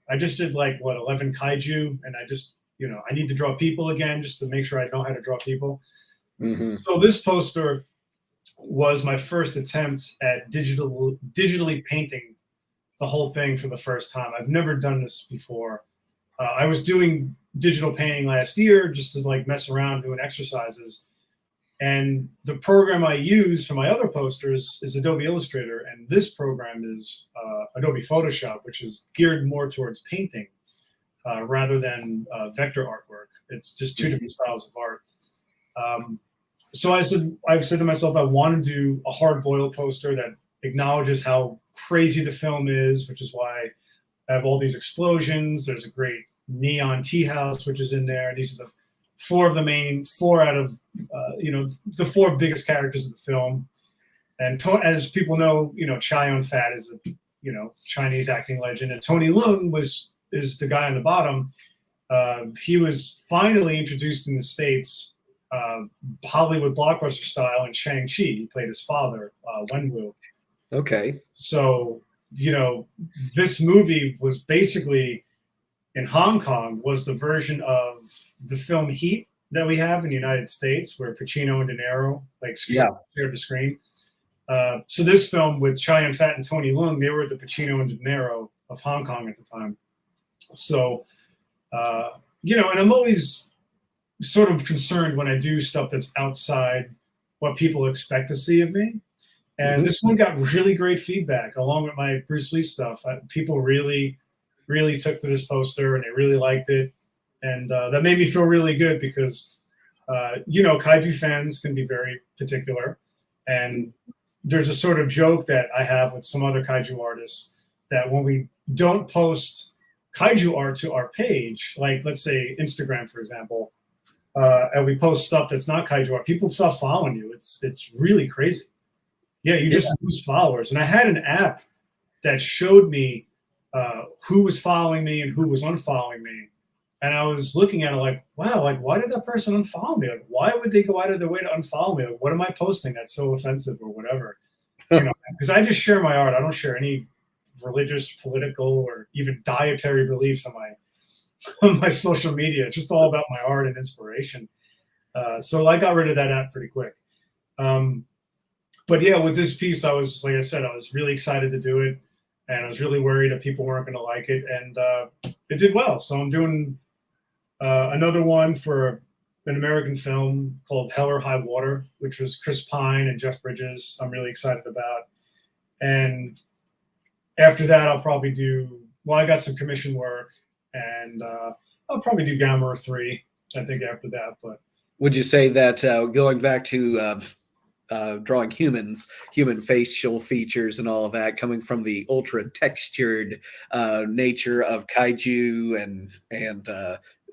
S2: I just did 11 kaiju, and I just I need to draw people again just to make sure I know how to draw people.
S1: Mm-hmm.
S2: So this poster was my first attempt at digitally painting the whole thing for the first time. I've never done this before. I was doing digital painting last year just to mess around doing exercises. And the program I use for my other posters is Adobe Illustrator. And this program is Adobe Photoshop, which is geared more towards painting rather than vector artwork. It's just two different styles of art. So I've said to myself, I want to do a hard-boiled poster that acknowledges how crazy the film is, which is why I have all these explosions. There's a great neon tea house, which is in there. These are the four out of the four biggest characters of the film. And as people know, Chow Yun-fat is a Chinese acting legend, and Tony Leung is the guy on the bottom. He was finally introduced in the States, Hollywood blockbuster style, in Shang-Chi. He played his father, Wenwu.
S1: Okay.
S2: So this movie was basically in Hong Kong was the version of the film Heat that we have in the United States, where Pacino and De Niro shared the screen. So this film with Chow Yun-fat and Tony Leung, they were the Pacino and De Niro of Hong Kong at the time. So, and I'm always sort of concerned when I do stuff that's outside what people expect to see of me. And this one got really great feedback, along with my Bruce Lee stuff. People really, really took to this poster, and they really liked it. And that made me feel really good because, kaiju fans can be very particular. And there's a sort of joke that I have with some other kaiju artists that when we don't post kaiju art to our page, like let's say Instagram, for example, and we post stuff that's not kaiju art, people stop following you. It's really crazy. Yeah, you just lose followers. And I had an app that showed me who was following me and who was unfollowing me. And I was looking at it like, wow, why did that person unfollow me? Why would they go out of their way to unfollow me? What am I posting that's so offensive or whatever? Because I just share my art. I don't share any religious, political, or even dietary beliefs on my social media. It's just all about my art and inspiration. So I got rid of that app pretty quick. But yeah, with this piece, I was really excited to do it, and I was really worried that people weren't going to like it, and it did well. So I'm doing another one for an American film called Hell or High Water, which was Chris Pine and Jeff Bridges. I'm really excited about. And after that, I'll probably I got some commission work, and I'll probably do Gamma 3, I think, after that. But
S1: would you say that going back to drawing human facial features and all of that, coming from the ultra textured nature of kaiju and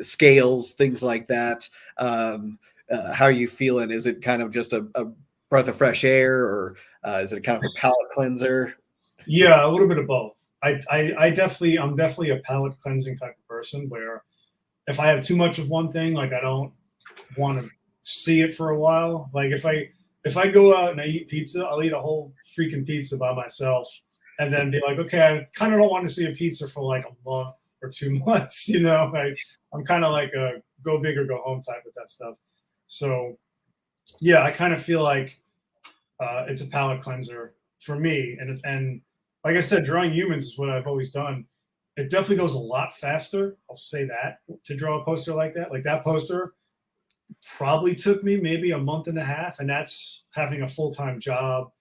S1: scales, things like that, how are you feeling? Is it kind of just a breath of fresh air, or is it kind of a palate cleanser?
S2: Yeah, a little bit of both. I'm definitely a palate cleansing type of person, where if I have too much of one thing, I don't want to see it for a while. If I go out and I eat pizza, I'll eat a whole freaking pizza by myself and then be like, okay, I kind of don't want to see a pizza for a month or 2 months. I'm kind of like a go big or go home type with that stuff. So yeah, I kind of feel like it's a palate cleanser for me. And like I said, drawing humans is what I've always done. It definitely goes a lot faster. I'll say that, to draw a poster like that. Like that poster probably took me maybe a month and a half, and that's having a full-time job,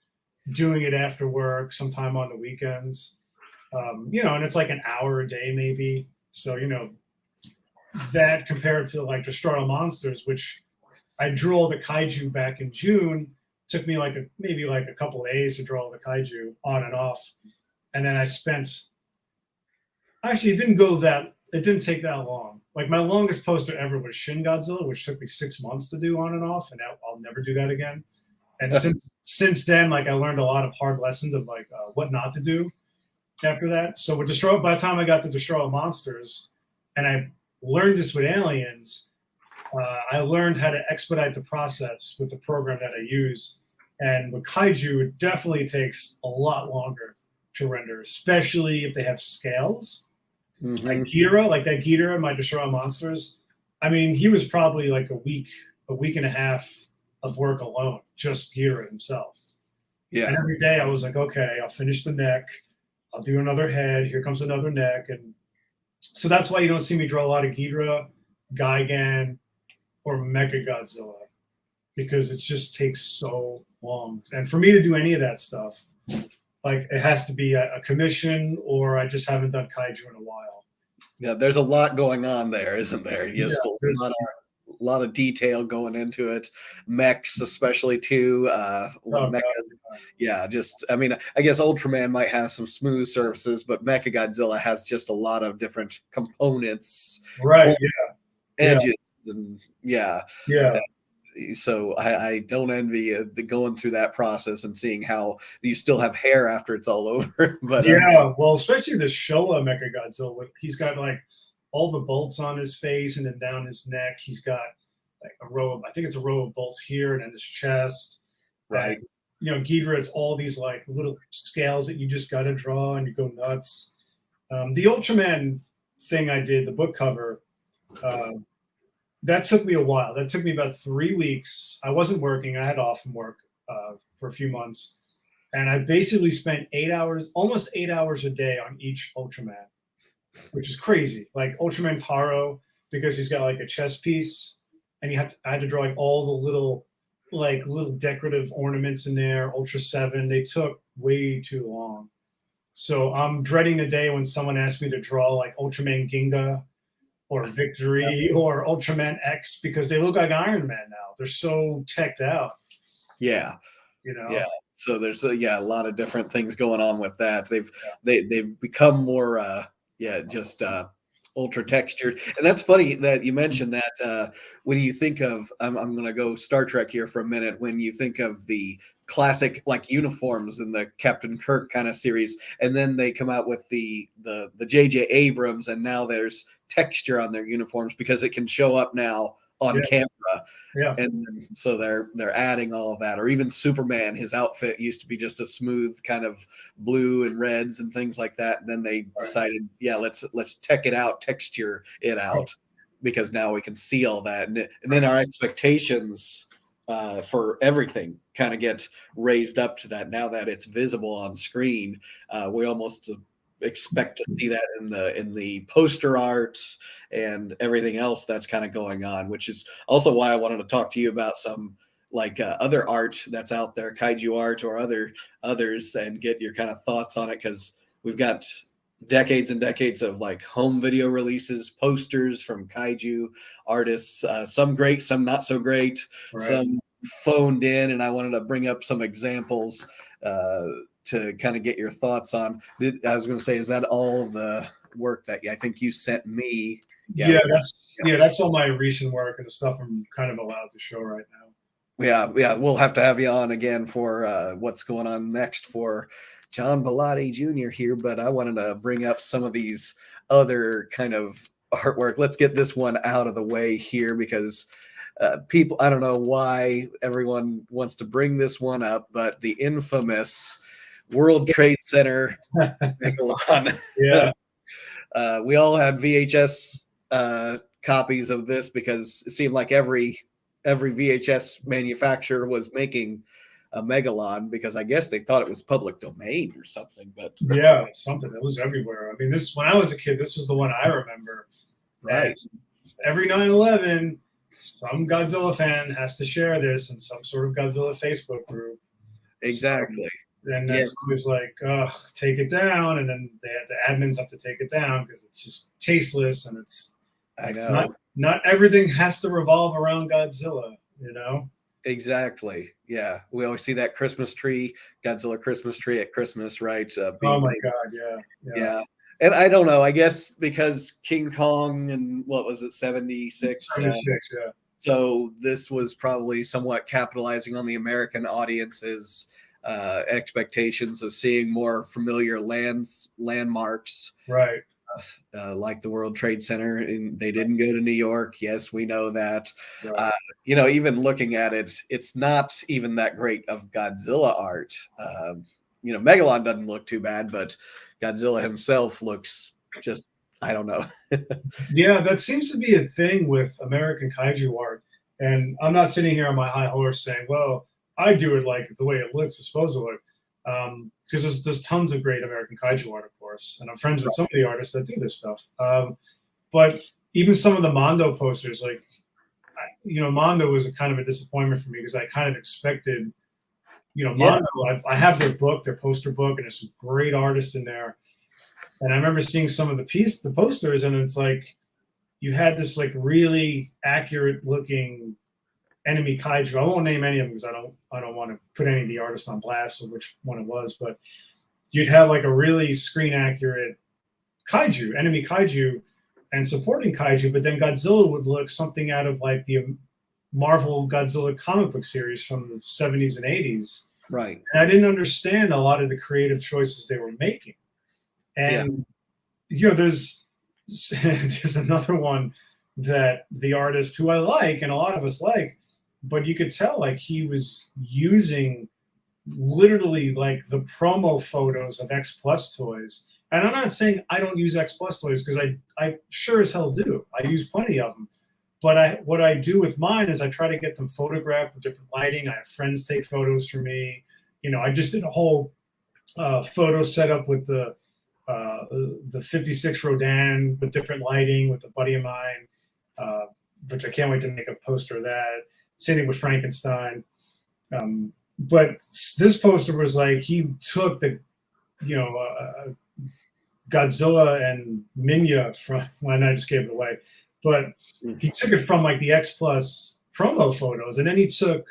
S2: doing it after work, sometime on the weekends, and it's like an hour a day maybe. So that compared to Destroy All Monsters, which I drew all the kaiju back in June, Took me like maybe like a couple of days to draw the kaiju on and off, and then I spent. Actually, it didn't take that long. Like my longest poster ever was Shin Godzilla, which took me 6 months to do on and off, and I'll never do that again. And since then, like I learned a lot of hard lessons of like what not to do after that. So with by the time I got to Destroy All Monsters, and I learned this with Aliens, I learned how to expedite the process with the program that I use. And with Kaiju, it definitely takes a lot longer to render, especially if they have scales.
S1: Mm-hmm.
S2: Like Ghidorah, like that Ghidorah in my Destroy All Monsters. I mean, he was probably like a week and a half of work alone, just Ghidorah himself.
S1: Yeah.
S2: And every day I was like, okay, I'll finish the neck. I'll do another head. Here comes another neck. And so that's why you don't see me draw a lot of Ghidorah, Gigan, or Mechagodzilla, because it just takes so long. And for me to do any of that stuff, like it has to be a commission, or I just haven't done kaiju in a while.
S1: Yeah, there's a lot going on there, isn't there? Just a lot of detail going into it. Mechs, especially too. Yeah, just I mean, I guess Ultraman might have some smooth surfaces, but Mechagodzilla has just a lot of different components,
S2: right?
S1: Edges, and
S2: yeah.
S1: So I don't envy the going through that process and seeing how you still have hair after it's all over. But
S2: well, especially the Showa Mechagodzilla, he's got like all the bolts on his face and then down his neck. He's got like I think it's a row of bolts here and in his chest.
S1: Right.
S2: And, Ghidorah, it's all these like little scales that you just got to draw and you go nuts. The Ultraman thing I did, the book cover, that took me a while. That took me about 3 weeks. I wasn't working. I had off from work for a few months. And I basically spent almost 8 hours a day on each Ultraman, which is crazy. Like Ultraman Taro, because he's got like a chest piece, and I had to draw like all the little decorative ornaments in there. Ultra 7, they took way too long. So I'm dreading the day when someone asks me to draw like Ultraman Ginga or Victory or Ultraman X, because they look like Iron Man now. They're so teched out.
S1: Yeah. Yeah. So there's a lot of different things going on with that. They've become more just ultra textured. And that's funny that you mentioned that when you think of I'm going to go Star Trek here for a minute. When you think of the classic like uniforms in the Captain Kirk kind of series, and then they come out with the J.J. Abrams, and now there's texture on their uniforms because it can show up now on camera.
S2: Yeah.
S1: And so they're adding all of that. Or even Superman, his outfit used to be just a smooth kind of blue and reds and things like that. And then they decided, let's texture it out, because now we can see all that. And then our expectations for everything kind of get raised up to that. Now that it's visible on screen, we almost expect to see that in the poster art and everything else that's kind of going on, which is also why I wanted to talk to you about some like other art that's out there, Kaiju Art or others, and get your kind of thoughts on it, because we've got decades and decades of like home video releases, posters from Kaiju artists, some great, some not so great, some phoned in, and I wanted to bring up some examples to kind of get your thoughts on. I was going to say, is that all of the work that I think you sent me?
S2: That's all my recent work and the stuff I'm kind of allowed to show right now.
S1: Yeah, we'll have to have you on again for what's going on next for John Bellotti Jr. here, but I wanted to bring up some of these other kind of artwork. Let's get this one out of the way here, because people, I don't know why everyone wants to bring this one up, but the infamous World Trade Center Megalon. We all had VHS copies of this, because it seemed like every VHS manufacturer was making a Megalon, because I guess they thought it was public domain or something. But
S2: something. It was everywhere. I mean, when I was a kid, this was the one I remember.
S1: Right.
S2: And every 9/11, some Godzilla fan has to share this in some sort of Godzilla Facebook group.
S1: Exactly.
S2: And that's always like, take it down, and then the admins have to take it down because it's just tasteless, and it's.
S1: I know.
S2: Not everything has to revolve around Godzilla, you know.
S1: Exactly. Yeah. We always see that Christmas tree, Godzilla Christmas tree at Christmas, right?
S2: Oh
S1: Being
S2: my
S1: painted.
S2: God, yeah, yeah.
S1: Yeah. And I don't know, I guess because King Kong and what was it, 76?
S2: 76, yeah.
S1: So this was probably somewhat capitalizing on the American audience's expectations of seeing more familiar landmarks,
S2: Right.
S1: like the World Trade Center. And they didn't go to New York. Yes, we know that.
S2: Right.
S1: Uh, you know, even looking at it, it's not even that great of Godzilla art. You know, Megalon doesn't look too bad, but Godzilla himself looks just, I don't know.
S2: Yeah, that seems to be a thing with American kaiju art. And I'm not sitting here on my high horse saying, well, I do it like the way it looks, it's supposed to look. Because there's tons of great American kaiju art, of course. And I'm friends with some of the artists that do this stuff. But even some of the Mondo posters, like, Mondo was a kind of a disappointment for me because I kind of expected,
S1: Yeah.
S2: Mondo, I have their book, their poster book, and there's some great artists in there. And I remember seeing some of the posters, and it's like you had this like really accurate looking enemy kaiju. I won't name any of them because I don't want to put any of the artists on blast or which one it was, but you'd have like a really screen accurate enemy kaiju, and supporting kaiju, but then Godzilla would look something out of like the Marvel Godzilla comic book series from the 70s and 80s.
S1: Right.
S2: And I didn't understand a lot of the creative choices they were making. And there's another one that the artist who I like and a lot of us like, but you could tell like he was using literally like the promo photos of X Plus toys. And I'm not saying I don't use X Plus toys because I sure as hell do. I use plenty of them. But what I do with mine is I try to get them photographed with different lighting. I have friends take photos for me. I just did a whole photo setup with the 56 Rodan with different lighting with a buddy of mine, which I can't wait to make a poster of that. Same thing with Frankenstein. But this poster was like he took the, Godzilla and Minya from, well, I just gave it away, but he took it from like the X Plus promo photos, and then he took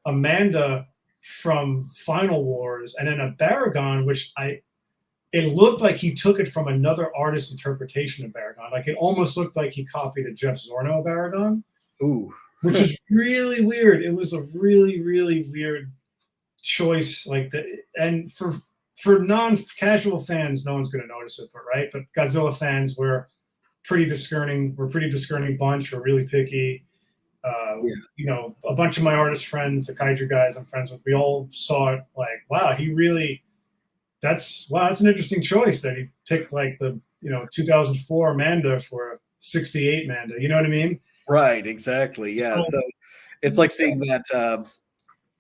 S2: Amanda from Final Wars, and then a Baragon, which it looked like he took it from another artist's interpretation of Baragon. Like it almost looked like he copied a Jeff Zorno Baragon.
S1: Ooh.
S2: Which is really weird. It was a really, really weird choice. Like that, and for non-casual fans, no one's going to notice it, but Godzilla fans were pretty discerning. We're a pretty discerning bunch. We're really picky. A bunch of my artist friends, the kaiju guys I'm friends with, we all saw it like, wow, that's an interesting choice that he picked like the 2004 Manda for a 68 Manda. You know what I mean?
S1: Right, exactly. Yeah. So it's like seeing that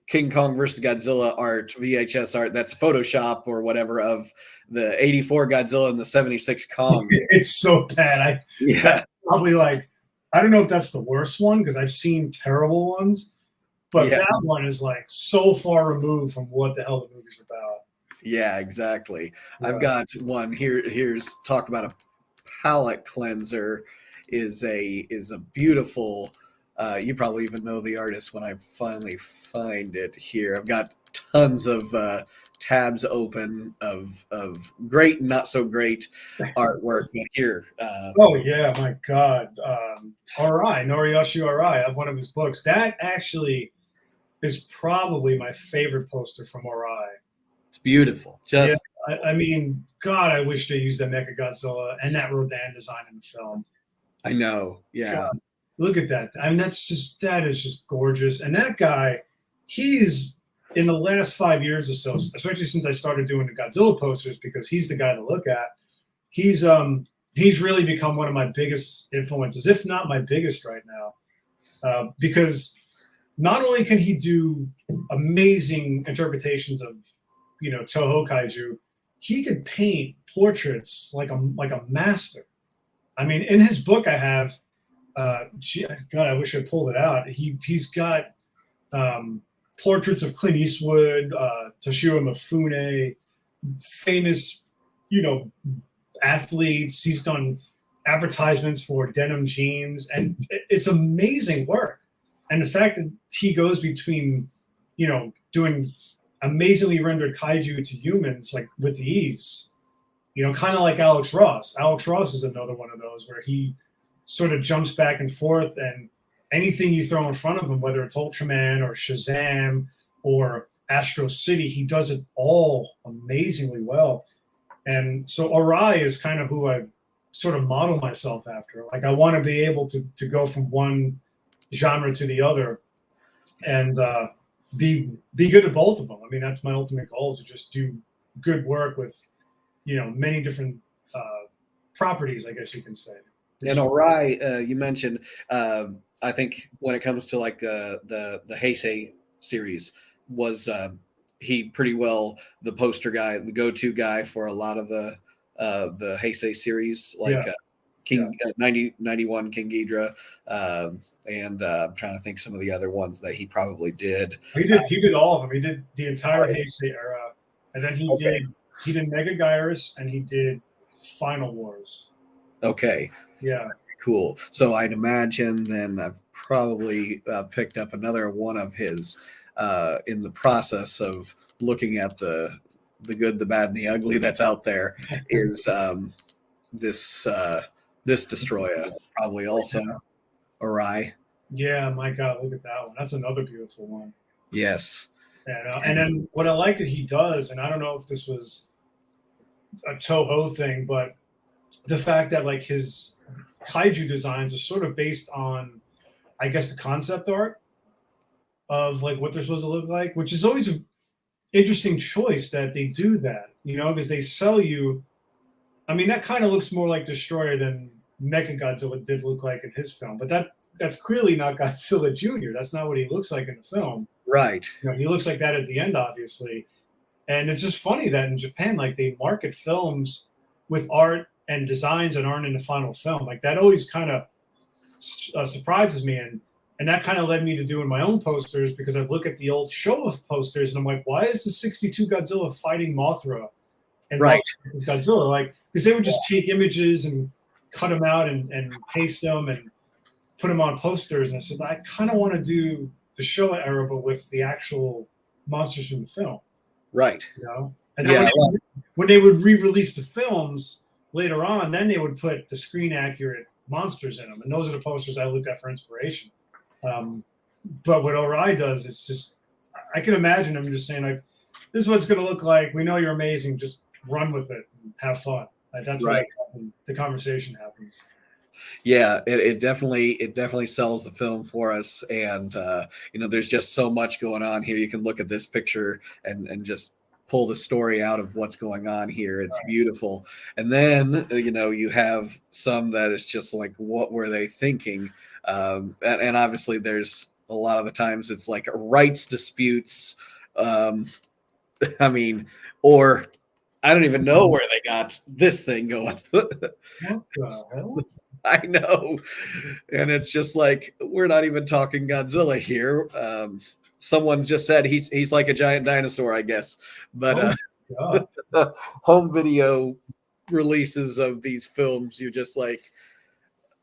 S1: King Kong versus Godzilla art, VHS art, that's Photoshop or whatever of the 84 Godzilla and the 76 Kong.
S2: It's so bad. That's probably like, I don't know if that's the worst one because I've seen terrible ones, but that one is like so far removed from what the hell the movie's about.
S1: Yeah, exactly.
S2: Yeah.
S1: I've got one here. Here's talk about a palette cleanser. Is a beautiful. You probably even know the artist when I finally find it here. I've got tons of tabs open of great and not so great artwork. But here.
S2: Oh yeah, my God. Noriyoshi Arai. I have one of his books. That actually is probably my favorite poster from Arai.
S1: It's beautiful. Just.
S2: Yeah, I mean, God, I wish they used that Mechagodzilla and that Rodan design in the film.
S1: I know. Yeah.
S2: God, look at that. I mean, that is just gorgeous. And that guy, he's in the last 5 years or so, especially since I started doing the Godzilla posters, because he's the guy to look at. He's really become one of my biggest influences, if not my biggest right now, because not only can he do amazing interpretations of Toho kaiju, he could paint portraits like a master. I mean, in his book, I have, God, I wish I pulled it out. He's got portraits of Clint Eastwood, Toshiro Mifune, famous, athletes. He's done advertisements for denim jeans, and it's amazing work. And the fact that he goes between, you know, doing amazingly rendered kaiju to humans like with ease, you know, kind of like Alex Ross. Alex Ross is another one of those where he sort of jumps back and forth, and anything you throw in front of him, whether it's Ultraman or Shazam or Astro City, he does it all amazingly well. And so Arai is kind of who I sort of model myself after. Like I want to be able to go from one genre to the other and be good at both of them. I mean, that's my ultimate goal, is to just do good work with, you know, many different properties, I guess you can say.
S1: And Arai, you mentioned, I think when it comes to like the Heisei series, was he pretty well the poster guy, the go-to guy for a lot of the Heisei series, like King 91 King Ghidorah, and I'm trying to think some of the other ones that he probably did.
S2: He did all of them. He did the entire Heisei era, and then he did Mega Gyrus, and he did Final Wars.
S1: Okay.
S2: Yeah.
S1: Cool. So I'd imagine then I've probably picked up another one of his in the process of looking at the good, the bad, and the ugly that's out there is this Destroyer, probably also Arai.
S2: Yeah, my God, look at that one. That's another beautiful one.
S1: Yes.
S2: And then what I like that he does, and I don't know if this was a Toho thing, but the fact that like his kaiju designs are sort of based on, I guess, the concept art of like what they're supposed to look like, which is always an interesting choice that they do that, you know, because they sell you. I mean, that kind of looks more like Destroyer than Mechagodzilla did look like in his film, but that's clearly not Godzilla Jr. That's not what he looks like in the film.
S1: Right.
S2: You know, he looks like that at the end, obviously. And it's just funny that in Japan, like they market films with art and designs that aren't in the final film. Like that always kind of surprises me, and that kind of led me to doing my own posters, because I look at the old Showa posters and I'm like, why is the '62 Godzilla fighting Mothra? And
S1: right,
S2: Godzilla, like, because they would just take images and cut them out and paste them and put them on posters. And I said, I kind of want to do the Showa era, but with the actual monsters from the film.
S1: Right.
S2: You know? And then when they would re-release the films later on, then they would put the screen accurate monsters in them. And those are the posters I looked at for inspiration. But what Arai does is just, I can imagine him just saying, like, this is what it's going to look like. We know you're amazing. Just run with it and have fun. That's right. What the conversation happens.
S1: Yeah, it definitely sells the film for us. And, you know, there's just so much going on here. You can look at this picture and just pull the story out of what's going on here. It's beautiful. And then, you know, you have some that is just like, what were they thinking? And obviously there's a lot of the times it's like rights disputes. I mean, or I don't even know where they got this thing going.
S2: What the hell?
S1: I know. And it's just like, we're not even talking Godzilla here. Someone just said he's like a giant dinosaur, I guess. But home video releases of these films, you're just like,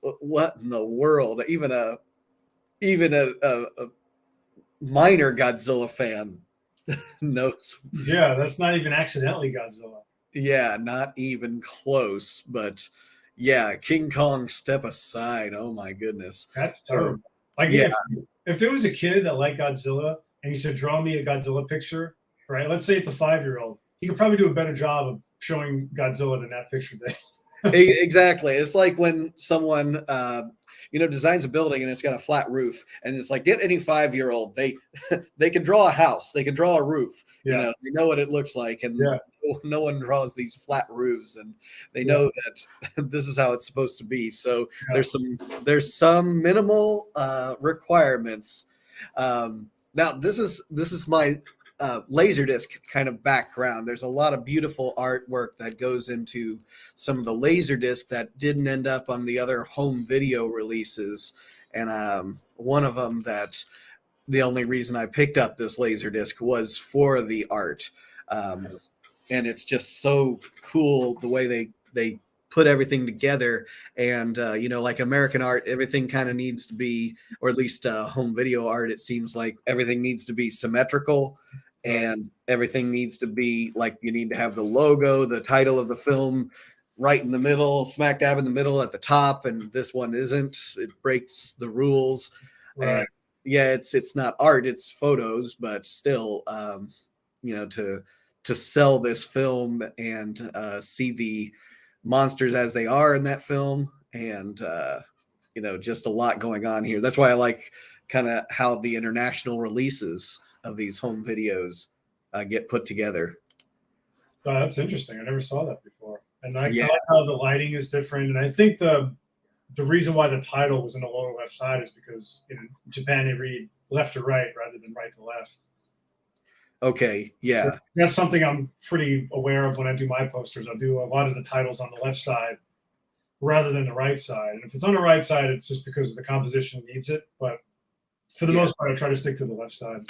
S1: what in the world? Even a minor Godzilla fan knows.
S2: Yeah, that's not even accidentally Godzilla.
S1: Yeah, not even close. But yeah, King Kong, step aside. Oh my goodness,
S2: that's terrible. Like, if there was a kid that liked Godzilla and he said, "Draw me a Godzilla picture," right? Let's say it's a 5-year-old. He could probably do a better job of showing Godzilla than that picture did.
S1: Exactly. It's like when someone you know, designs a building and it's got a flat roof, and it's like, get any 5-year-old, they can draw a house, they can draw a roof. You know, they know what it looks like, and no one draws these flat roofs, and they know that this is how it's supposed to be. So there's some minimal requirements. Now this is my Laserdisc kind of background. There's a lot of beautiful artwork that goes into some of the Laserdisc that didn't end up on the other home video releases. And one of them that the only reason I picked up this Laserdisc was for the art. And it's just so cool the way they put everything together. And you know, like American art, everything kind of needs to be, or at least home video art, it seems like everything needs to be symmetrical, and everything needs to be like, you need to have the logo, the title of the film right in the middle, smack dab in the middle at the top, and this one isn't. It breaks the rules.
S2: Right.
S1: And yeah, it's not art, it's photos, but still, you know, to sell this film and see the monsters as they are in that film, and you know, just a lot going on here. That's why I like kind of how the international releases of these home videos get put together.
S2: Oh, that's interesting. I never saw that before. And I
S1: Yeah.
S2: like how the lighting is different. And I think the reason why the title was in the lower left side is because in Japan they read left to right rather than right to left.
S1: Okay. Yeah.
S2: So that's something I'm pretty aware of when I do my posters. I'll do a lot of the titles on the left side rather than the right side. And if it's on the right side, it's just because the composition needs it. But for the most part, I try to stick to the left side.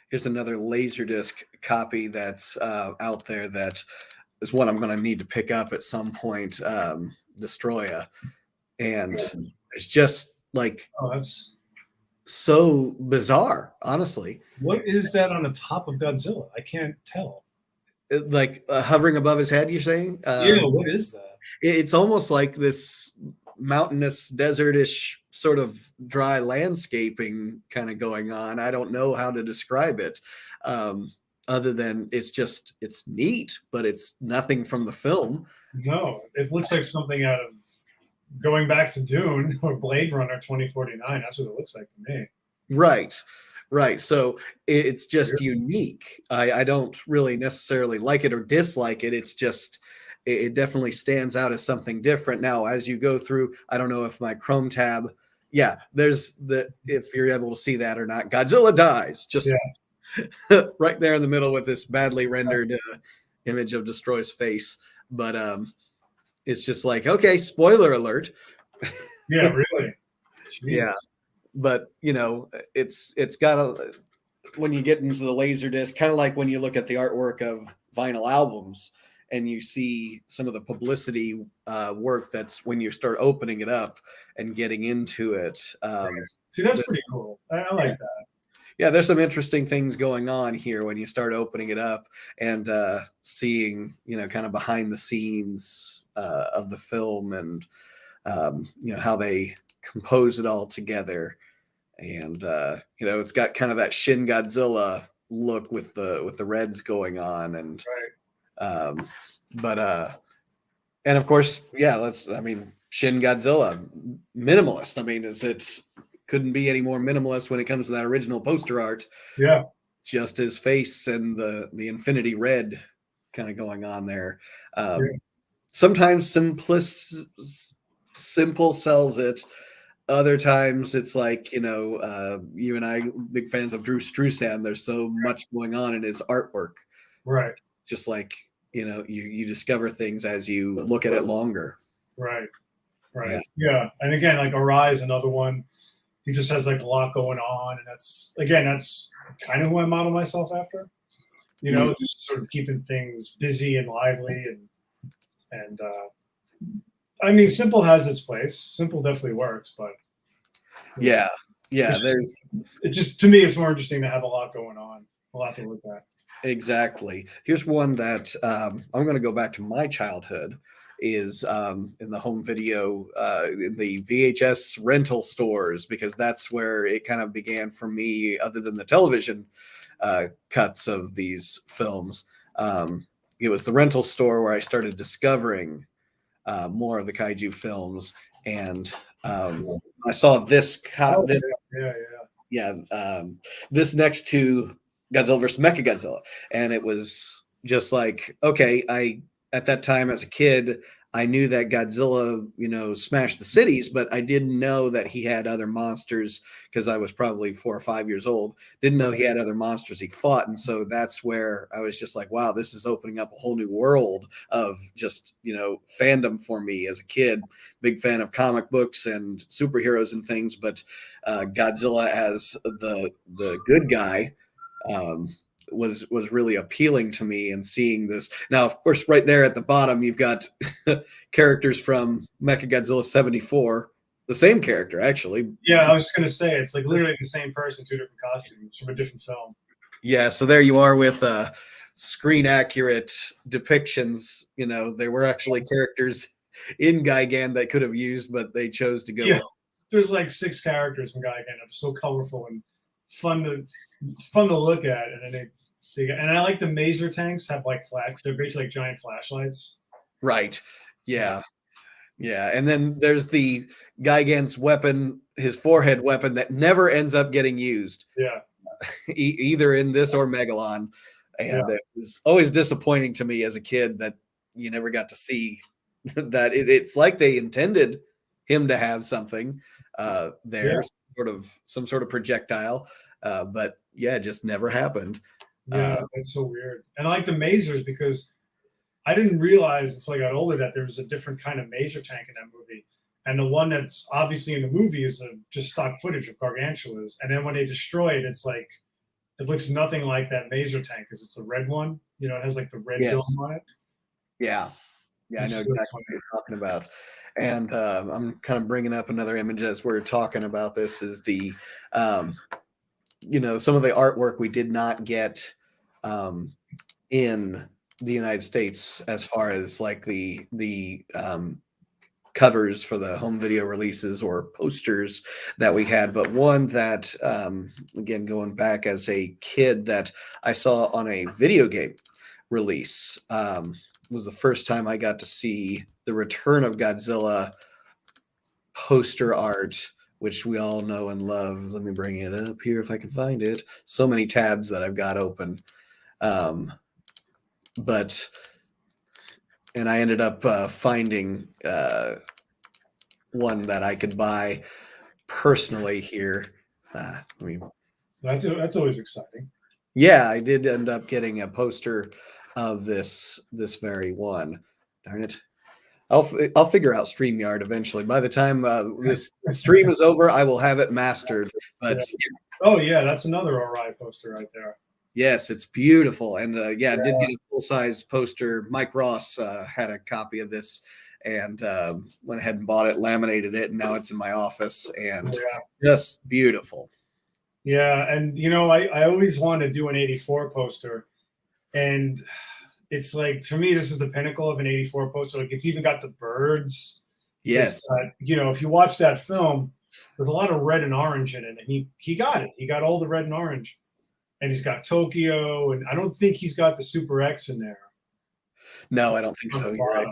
S1: Here's another Laserdisc copy that's out there that is one I'm going to need to pick up at some point. Destroya, and it's just like,
S2: oh, that's
S1: so bizarre, honestly.
S2: What is that on the top of Godzilla? I can't tell.
S1: Like hovering above his head, you're saying?
S2: Yeah, what is that?
S1: It's almost like this mountainous, desertish sort of dry landscaping kind of going on. I don't know how to describe it, other than it's neat, but it's nothing from the film.
S2: No, it looks like something out of Going Back to Dune or Blade Runner 2049. That's what it looks like to me.
S1: Right. So it's just unique. I don't really necessarily like it or dislike it. It's just, it definitely stands out as something different. Now, as you go through, I don't know if my Chrome tab, yeah, there's if you're able to see that or not, Godzilla dies, just right there in the middle with this badly rendered image of Destroy's face. But it's just like, okay, spoiler alert.
S2: Yeah, really. Jesus.
S1: Yeah. But you know, it's got a, when you get into the Laserdisc, kind of like when you look at the artwork of vinyl albums and you see some of the publicity work, that's when you start opening it up and getting into it.
S2: See, that's pretty cool. I like that.
S1: Yeah, there's some interesting things going on here when you start opening it up and seeing, you know, kind of behind the scenes of the film, and you know, how they compose it all together. And you know, it's got kind of that Shin Godzilla look with the reds going on, and and of course, yeah, Shin Godzilla, minimalist. I mean, it couldn't be any more minimalist when it comes to that original poster art.
S2: Yeah,
S1: just his face and the infinity red kind of going on there. Sometimes simple sells it. Other times it's like, you know, you and I, big fans of Drew Struzan. There's so much going on in his artwork.
S2: Right.
S1: Just like, you know, you discover things as you look at it longer.
S2: Right. Yeah. And again, like Arise, another one, he just has like a lot going on. And that's kind of who I model myself after, you know, just sort of keeping things busy and lively. And I mean, simple has its place. Simple definitely works, but
S1: yeah,
S2: it just, to me, it's more interesting to have a lot going on, a lot to look at.
S1: Exactly. Here's one that I'm going to go back to my childhood, is in the home video, in the VHS rental stores, because that's where it kind of began for me, other than the television cuts of these films. It was the rental store where I started discovering more of the kaiju films, and I saw this this next to Godzilla vs. Mechagodzilla, and it was just like, okay, I at that time as a kid, I knew that Godzilla, you know, smashed the cities, but I didn't know that he had other monsters, because I was probably 4 or 5 years old. Didn't know he had other monsters he fought. And so that's where I was just like, wow, this is opening up a whole new world of just, you know, fandom for me as a kid. Big fan of comic books and superheroes and things, but Godzilla as the good guy was really appealing to me, and seeing this. Now, of course, right there at the bottom, you've got characters from Mechagodzilla 74, the same character, actually.
S2: Yeah, I was just gonna say it's like literally the same person, two different costumes from a different film.
S1: Yeah, so there you are with screen accurate depictions. You know, there were actually characters in Gigan that could have used, but they chose to go.
S2: Yeah, there's like 6 characters from Gigan that are so colorful and fun to look at, and then and I like the maser tanks have like they're basically like giant flashlights.
S1: Right. Yeah. Yeah. And then there's the Gigan's weapon, his forehead weapon that never ends up getting used.
S2: Yeah.
S1: Either in this or Megalon. And it was always disappointing to me as a kid that you never got to see that. It's like they intended him to have something there, some sort of projectile. But yeah, it just never happened.
S2: Yeah, it's so weird. And I like the masers because I didn't realize until I got older that there was a different kind of maser tank in that movie. And the one that's obviously in the movie is just stock footage of Gargantua's. And then when they destroy it, it's like, it looks nothing like that maser tank because it's the red one. You know, it has like the red dome on it.
S1: Yeah. Yeah, I know exactly what you're talking about. And I'm kind of bringing up another image as we're talking about this is the, you know, some of the artwork we did not get in the United States as far as like the covers for the home video releases or posters that we had, but one that again, going back as a kid, that I saw on a video game release, was the first time I got to see the Return of Godzilla poster art, which we all know and love. Let me bring it up here if I can find it. So many tabs that I've got open. And I ended up finding one that I could buy personally here.
S2: That's always exciting.
S1: Yeah, I did end up getting a poster of this very one. Darn it. I'll figure out StreamYard eventually. By the time this stream is over, I will have it mastered. But
S2: oh yeah, that's another Ori poster right there.
S1: Yes, it's beautiful. And I did get a full-size poster. Mike Ross had a copy of this and went ahead and bought it, laminated it, and now it's in my office, and just beautiful.
S2: Yeah, and you know, I always wanted to do an 84 poster, and it's like, to me, this is the pinnacle of an 84 poster. Like, it's even got the birds.
S1: Yes.
S2: You know, if you watch that film, there's a lot of red and orange in it, and he got it. He got all the red and orange. And he's got Tokyo, and I don't think he's got the Super X in there.
S1: No, I don't think so. You're right.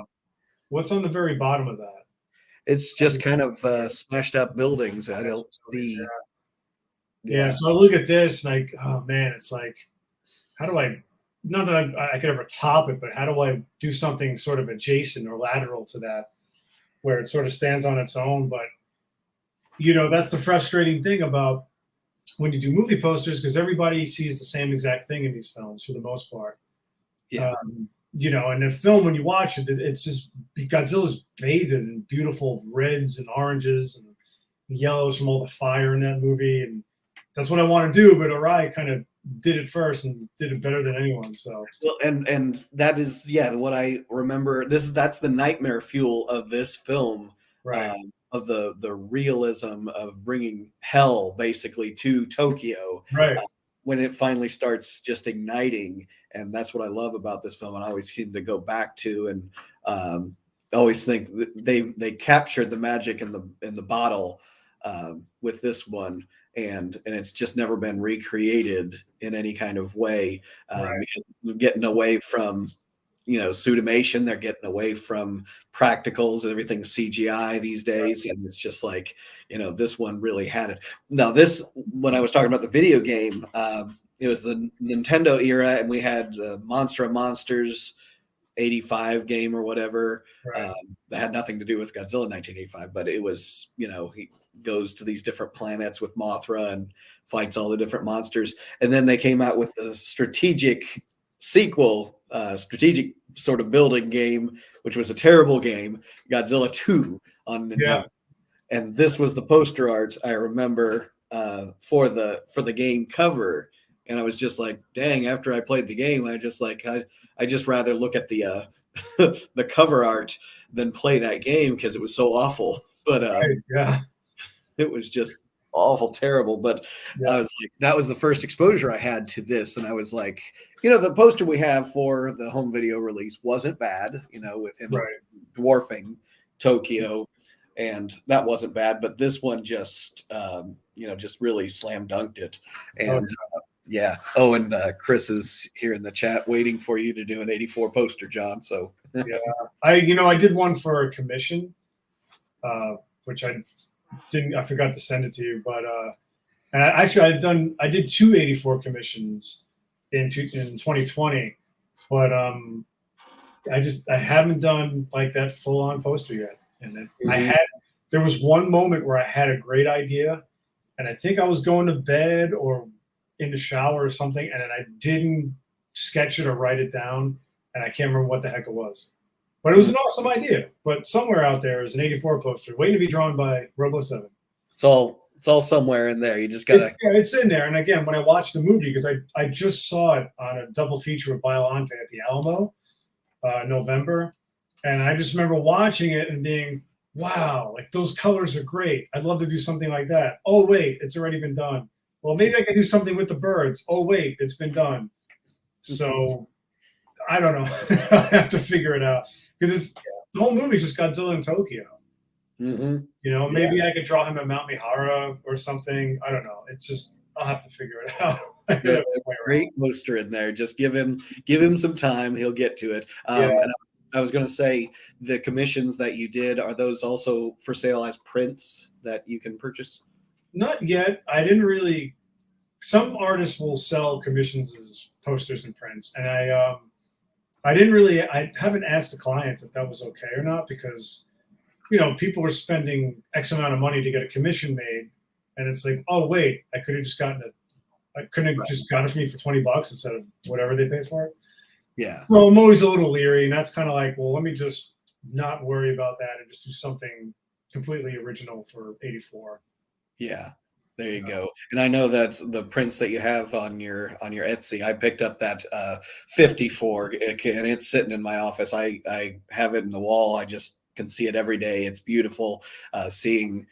S2: What's on the very bottom of that?
S1: It's just kind of smashed up buildings. I don't see.
S2: Yeah, so I look at this, like, oh man, it's like, how do I, not that I could ever top it, but how do I do something sort of adjacent or lateral to that, where it sort of stands on its own? But, you know, that's the frustrating thing about when you do movie posters, because everybody sees the same exact thing in these films for the most part.
S1: Yeah.
S2: You know, and the film, when you watch it, it's just Godzilla's bathed in beautiful reds and oranges and yellows from all the fire in that movie. And that's what I want to do. But Arai kind of did it first and did it better than anyone. So,
S1: well, and that is, what I remember. That's the nightmare fuel of this film.
S2: Right.
S1: Of the realism of bringing hell basically to Tokyo,
S2: right?
S1: When it finally starts just igniting, and that's what I love about this film. And I always seem to go back to, and always think that they captured the magic in the bottle with this one, and it's just never been recreated in any kind of way because we're getting away from, you know, suitimation. They're getting away from practicals. Everything's CGI these days. And it's just like, you know, this one really had it. Now this, when I was talking about the video game, it was the Nintendo era, and we had the Monster of Monsters 85 game or whatever. That had nothing to do with Godzilla 1985, but it was, you know, he goes to these different planets with Mothra and fights all the different monsters. And then they came out with the strategic sequel, strategic sort of building game, which was a terrible game, Godzilla 2 on Nintendo. Yeah. And this was the poster art I remember for the game cover And I was just like, dang, after I played the game, I just rather look at the the cover art than play that game because it was so awful. But
S2: Right. Yeah.
S1: it was just awful, terrible. But I
S2: Yeah.
S1: was like, that was the first exposure I had to this. And I was like, you know, the poster we have for the home video release wasn't bad, you know, with him
S2: Right.
S1: dwarfing Tokyo. And that wasn't bad. But this one just, you know, just really slam dunked it.
S2: Oh,
S1: And yeah. Oh, and Chris is here in the chat waiting for you to do an 84 poster, John. So
S2: yeah. I did one for a commission, which I forgot to send it to you, but and actually I did two 84 commissions in 2020, but I haven't done like that full on poster yet. And there was one moment where I had a great idea, and I think I was going to bed or in the shower or something, and then I didn't sketch it or write it down, and I can't remember what the heck it was. But it was an awesome idea. But somewhere out there is an 84 poster waiting to be drawn by ROBO7.
S1: it's all somewhere in there. You just gotta.
S2: It's in there. And again, when I watched the movie, because I just saw it on a double feature with Biollante at the Alamo, November, and I just remember watching it and being, wow, like those colors are great. I'd love to do something like that. Oh wait, it's already been done. Well, maybe I can do something with the birds. Oh wait, it's been done. So I don't know. I have to figure it out because the whole movie's just Godzilla in Tokyo.
S1: Mm-hmm.
S2: You know, maybe I could draw him at Mount Mihara or something. I don't know. It's just I'll have to figure it out.
S1: Great poster in there. Just give him some time. He'll get to it. And I was going to say the commissions that you did, are those also for sale as prints that you can purchase?
S2: Not yet. I didn't really. Some artists will sell commissions as posters and prints, and I didn't really. I haven't asked the clients if that was okay or not because, you know, people were spending X amount of money to get a commission made, and it's like, oh wait, I could have just gotten it. I couldn't have just got it for me for $20 instead of whatever they paid for it.
S1: Yeah.
S2: Well, I'm always a little leery, and that's kind of like, well, let me just not worry about that and just do something completely original for 84.
S1: Yeah. There you go. And I know that the prints that you have on your Etsy, I picked up that 54 and it's sitting in my office. I have it in the wall. I just can see it every day. It's beautiful seeing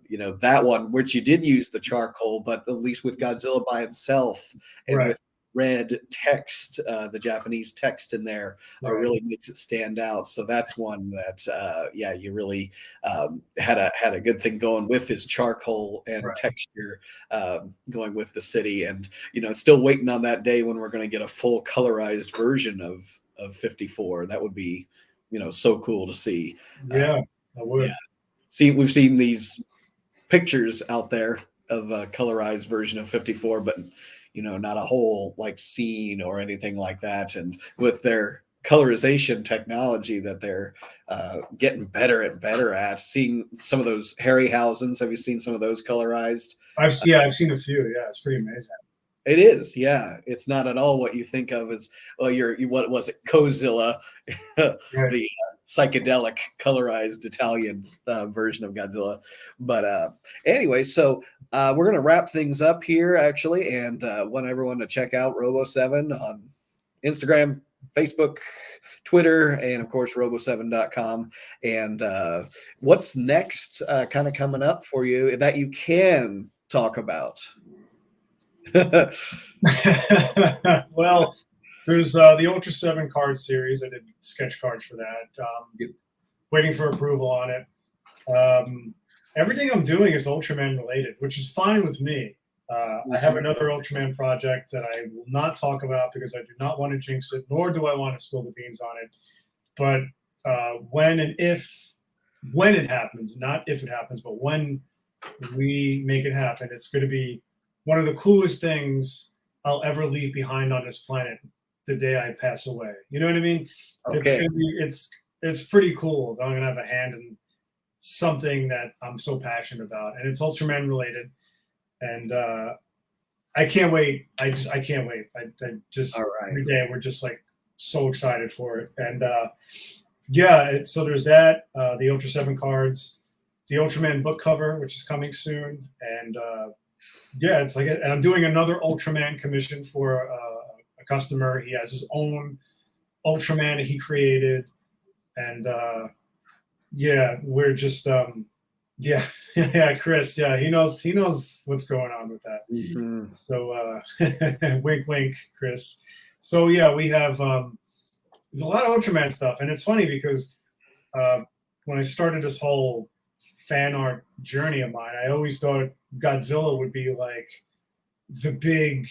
S1: you know, that one, which you did use the charcoal, but at least with Godzilla by himself and with red text, the Japanese text in there really makes it stand out. So that's one that, you really had a good thing going with his charcoal and texture going with the city. And, you know, still waiting on that day when we're going to get a full colorized version of 54. That would be, you know, so cool to see.
S2: Yeah, I would.
S1: Yeah. We've seen these pictures out there of a colorized version of 54, but, you know, not a whole like scene or anything like that. And with their colorization technology that they're getting better and better at, seeing some of those Harryhausen's. Have you seen some of those colorized?
S2: I've seen a few. Yeah, it's pretty amazing.
S1: It is, yeah. It's not at all what you think of as, well, what was it, Godzilla, the psychedelic colorized Italian version of Godzilla. But anyway, so we're going to wrap things up here, actually, and want everyone to check out Robo7 on Instagram, Facebook, Twitter, and of course, robo7.com. And what's next kind of coming up for you that you can talk about?
S2: Well, there's the Ultra 7 card series. I did sketch cards for that. Waiting for approval on it. Everything I'm doing is Ultraman related, which is fine with me. I have another Ultraman project that I will not talk about because I do not want to jinx it, nor do I want to spill the beans on it. But when it happens, not if it happens, but when we make it happen, it's going to be one of the coolest things I'll ever leave behind on this planet the day I pass away. You know what I mean?
S1: Okay.
S2: It's pretty cool that I'm gonna have a hand in something that I'm so passionate about, and it's Ultraman related. And I can't wait. I can't wait. I just every day we're just like so excited for it. And so there's that. The Ultra 7 cards, the Ultraman book cover, which is coming soon, and yeah, it's like, and I'm doing another Ultraman commission for a customer. He has his own Ultraman that he created, and yeah, we're just yeah, yeah, Chris, yeah, he knows what's going on with that.
S1: Mm-hmm.
S2: So wink, wink, Chris. So yeah, we have there's a lot of Ultraman stuff, and it's funny because when I started this whole fan art journey of mine, I always thought Godzilla would be like the big,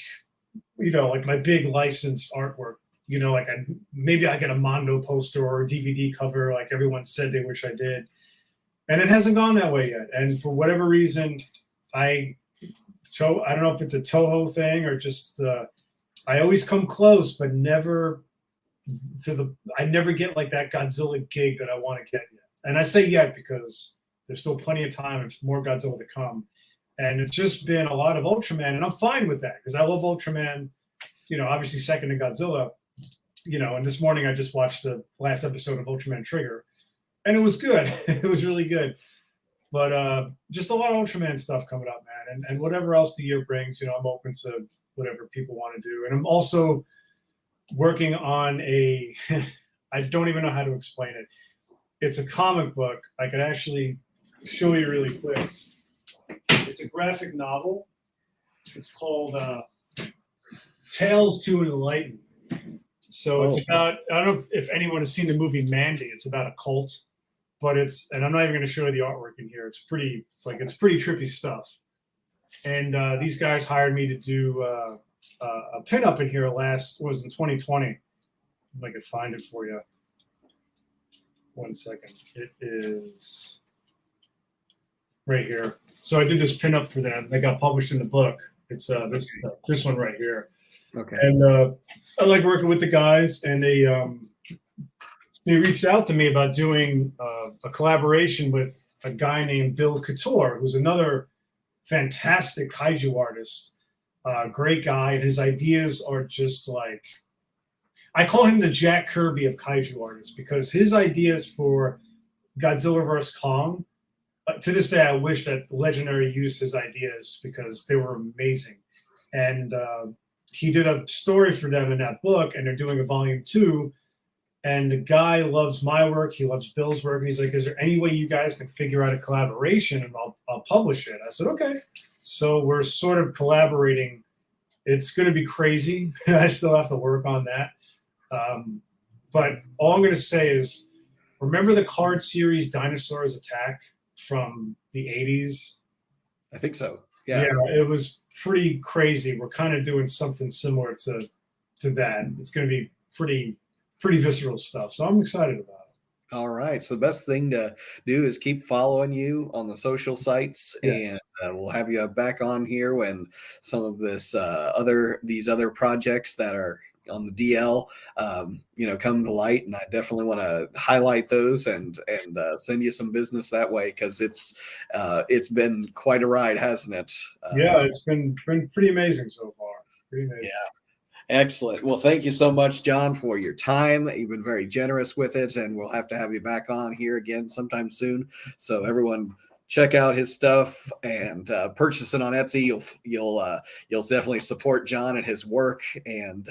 S2: like my big licensed artwork. Like maybe I get a Mondo poster or a DVD cover, like everyone said they wish I did, and it hasn't gone that way yet. And for whatever reason, I don't know if it's a Toho thing or just I always come close, but never I never get like that Godzilla gig that I want to get yet. And I say yet because there's still plenty of time. There's more Godzilla to come. And it's just been a lot of Ultraman, and I'm fine with that because I love Ultraman, obviously second to Godzilla, and this morning I just watched the last episode of Ultraman Trigger, and it was good. It was really good. But just a lot of Ultraman stuff coming up, man. And whatever else the year brings, I'm open to whatever people want to do. And I'm also working on I don't even know how to explain it. It's a comic book. I could actually show you really quick. It's a graphic novel. It's called Tales to Enlighten. So it's about, I don't know if anyone has seen the movie Mandy. It's about a cult, but and I'm not even going to show you the artwork in here. It's pretty trippy stuff. And these guys hired me to do a pinup in here was in 2020. If I could find it for you. 1 second. It is right here. So I did this pinup for them. They got published in the book. It's this one right here.
S1: Okay.
S2: And I like working with the guys, and they reached out to me about doing a collaboration with a guy named Bill Couture, who's another fantastic kaiju artist. Great guy, and his ideas are just like, I call him the Jack Kirby of kaiju artists because his ideas for Godzilla vs. Kong, to this day, I wish that Legendary used his ideas because they were amazing. And he did a story for them in that book, and they're doing a volume 2. And the guy loves my work. He loves Bill's work. And he's like, is there any way you guys can figure out a collaboration and I'll publish it? I said, okay. So we're sort of collaborating. It's going to be crazy. I still have to work on that. But all I'm going to say is, remember the card series Dinosaurs Attack from the 80s?
S1: I think so. Yeah.
S2: Yeah, it was pretty crazy. We're kind of doing something similar to that. It's going to be pretty visceral stuff. So I'm excited about it.
S1: All right. So the best thing to do is keep following you on the social sites,
S2: yes.
S1: And we'll have you back on here when some of these other projects that are on the DL, come to light. And I definitely want to highlight those and send you some business that way because it's been quite a ride, hasn't it?
S2: Yeah, it's been pretty amazing so far. Pretty amazing.
S1: Yeah. Excellent. Well, thank you so much, John, for your time. You've been very generous with it, and we'll have to have you back on here again sometime soon. So everyone, check out his stuff and purchase it on Etsy. You'll definitely support John and his work, and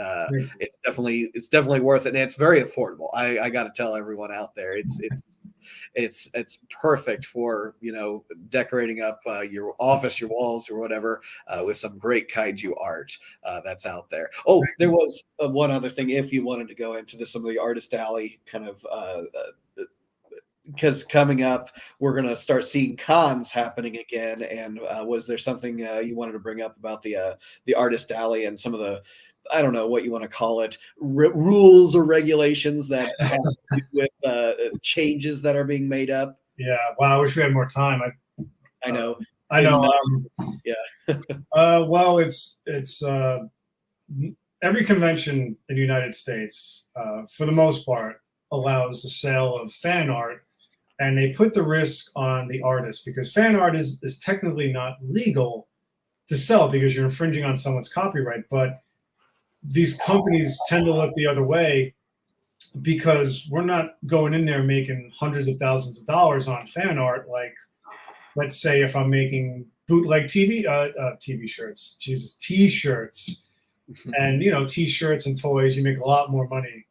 S1: it's definitely worth it. And it's very affordable. I got to tell everyone out there, it's perfect for decorating up your office, your walls, or whatever with some great kaiju art that's out there. Oh, there was one other thing. If you wanted to go into some of the artist alley kind of. Because coming up, we're going to start seeing cons happening again. And was there something you wanted to bring up about the artist alley and some of the, I don't know what you want to call it, rules or regulations that have to do with changes that are being made up?
S2: Yeah. Wow. I wish we had more time.
S1: I know.
S2: Yeah. Well, it's every convention in the United States, for the most part, allows the sale of fan art. And they put the risk on the artist because fan art is technically not legal to sell because you're infringing on someone's copyright. But these companies tend to look the other way because we're not going in there making hundreds of thousands of dollars on fan art. Like, let's say if I'm making bootleg TV shirts, Jesus, T-shirts, and T-shirts and toys. You make a lot more money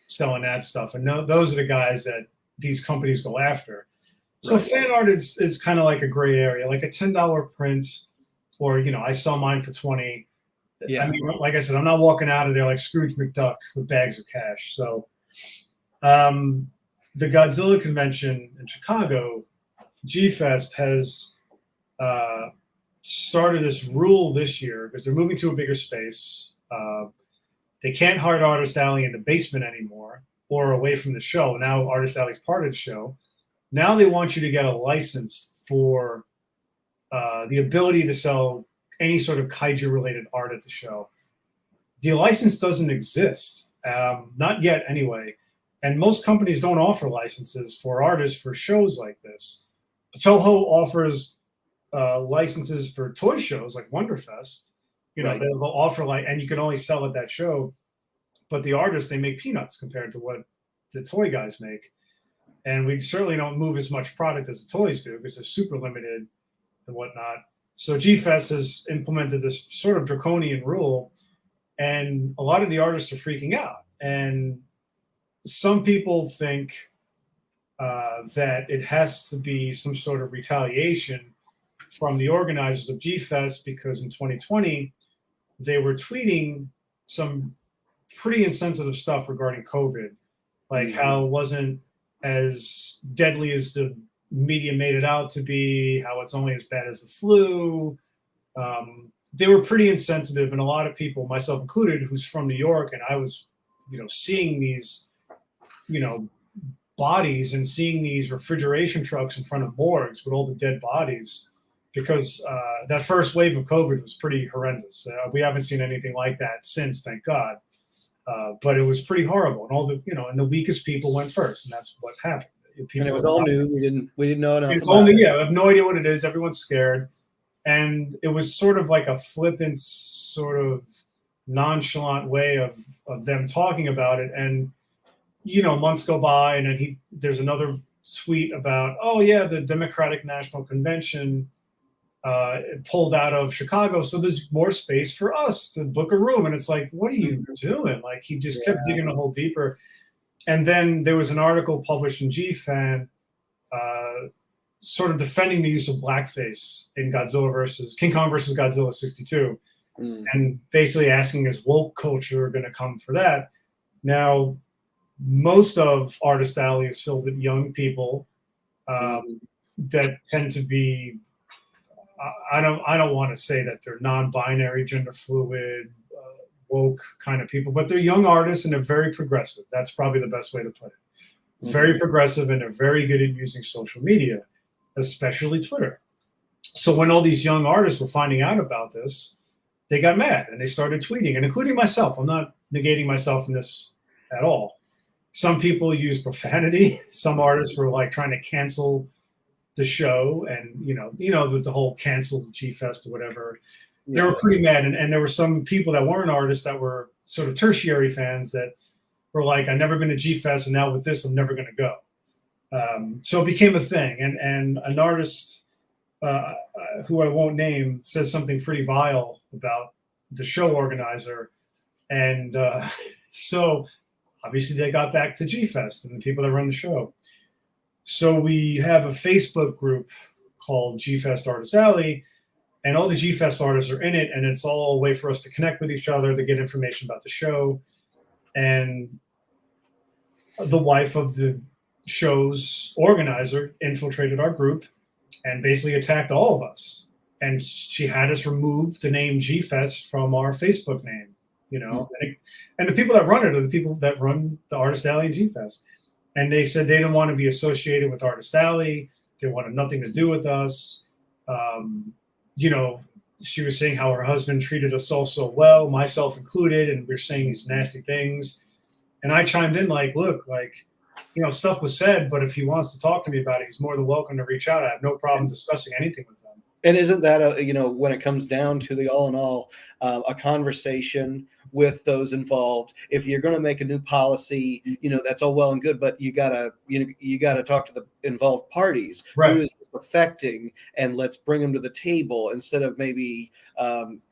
S2: selling that stuff, and those are the guys that these companies go after. So fan art is kind of like a gray area, like a $10 print, or I sell mine for $20. Yeah. I mean, like I said, I'm not walking out of there like Scrooge McDuck with bags of cash. So, the Godzilla convention in Chicago, G-Fest, has started this rule this year because they're moving to a bigger space. They can't hide Artist Alley in the basement anymore or away from the show. Now Artist Alley is part of the show. Now they want you to get a license for the ability to sell any sort of kaiju-related art at the show. The license doesn't exist, not yet anyway. And most companies don't offer licenses for artists for shows like this. Toho offers licenses for toy shows like Wonderfest. They'll offer and you can only sell at that show. But the artists, they make peanuts compared to what the toy guys make. And we certainly don't move as much product as the toys do because they're super limited and whatnot. So G-Fest has implemented this sort of draconian rule, and a lot of the artists are freaking out. And some people think that it has to be some sort of retaliation from the organizers of G-Fest because in 2020, they were tweeting some pretty insensitive stuff regarding COVID, like how it wasn't as deadly as the media made it out to be, how it's only as bad as the flu. They were pretty insensitive, and a lot of people, myself included, who's from New York, and I was, seeing these, bodies and seeing these refrigeration trucks in front of morgues with all the dead bodies, because that first wave of COVID was pretty horrendous. We haven't seen anything like that since, thank God. But it was pretty horrible, and all the and the weakest people went first, and that's what happened. People,
S1: and it was all new. We didn't know enough.
S2: It's all new. Yeah, I have no idea what it is. Everyone's scared, and it was sort of like a flippant, sort of nonchalant way of them talking about it. And months go by, and then there's another tweet about, oh yeah, the Democratic National Convention pulled out of Chicago, so there's more space for us to book a room. And it's like, what are you doing? Like, he just kept digging a hole deeper. And then there was an article published in G-Fan sort of defending the use of blackface in King Kong versus Godzilla 62, and basically asking, is woke culture going to come for that? Now, most of Artist Alley is filled with young people that tend to be, I don't want to say that they're non-binary, gender fluid, woke kind of people, but they're young artists and they're very progressive. That's probably the best way to put it. Very progressive, and they're very good at using social media, especially Twitter. So when all these young artists were finding out about this, they got mad and they started tweeting, and including myself. I'm not negating myself in this at all. Some people use profanity. Some artists were like trying to cancel the show, and the whole cancel G-Fest or whatever. They were pretty mad, and there were some people that weren't artists that were sort of tertiary fans that were like, I've never been to G-Fest, and now with this, I'm never going to go. So it became a thing, and an artist who I won't name says something pretty vile about the show organizer, and so obviously they got back to G-Fest and the people that run the show. So we have a Facebook group called G-Fest Artist Alley, and all the G-Fest artists are in it, and it's all a way for us to connect with each other, to get information about the show. And the wife of the show's organizer infiltrated our group and basically attacked all of us. And she had us remove the name G-Fest from our Facebook name, and the people that run it are the people that run the Artist Alley and G-Fest. And they said they didn't want to be associated with Artist Alley. They wanted nothing to do with us. She was saying how her husband treated us all so well, myself included, and we're saying these nasty things. And I chimed in like, look, stuff was said, but if he wants to talk to me about it, he's more than welcome to reach out. I have no problem discussing anything with him.
S1: And isn't that when it comes down to the all in all, a conversation with those involved? If you're going to make a new policy, that's all well and good, but you gotta talk to the involved parties. Who
S2: Right.
S1: is this affecting, and let's bring them to the table instead of maybe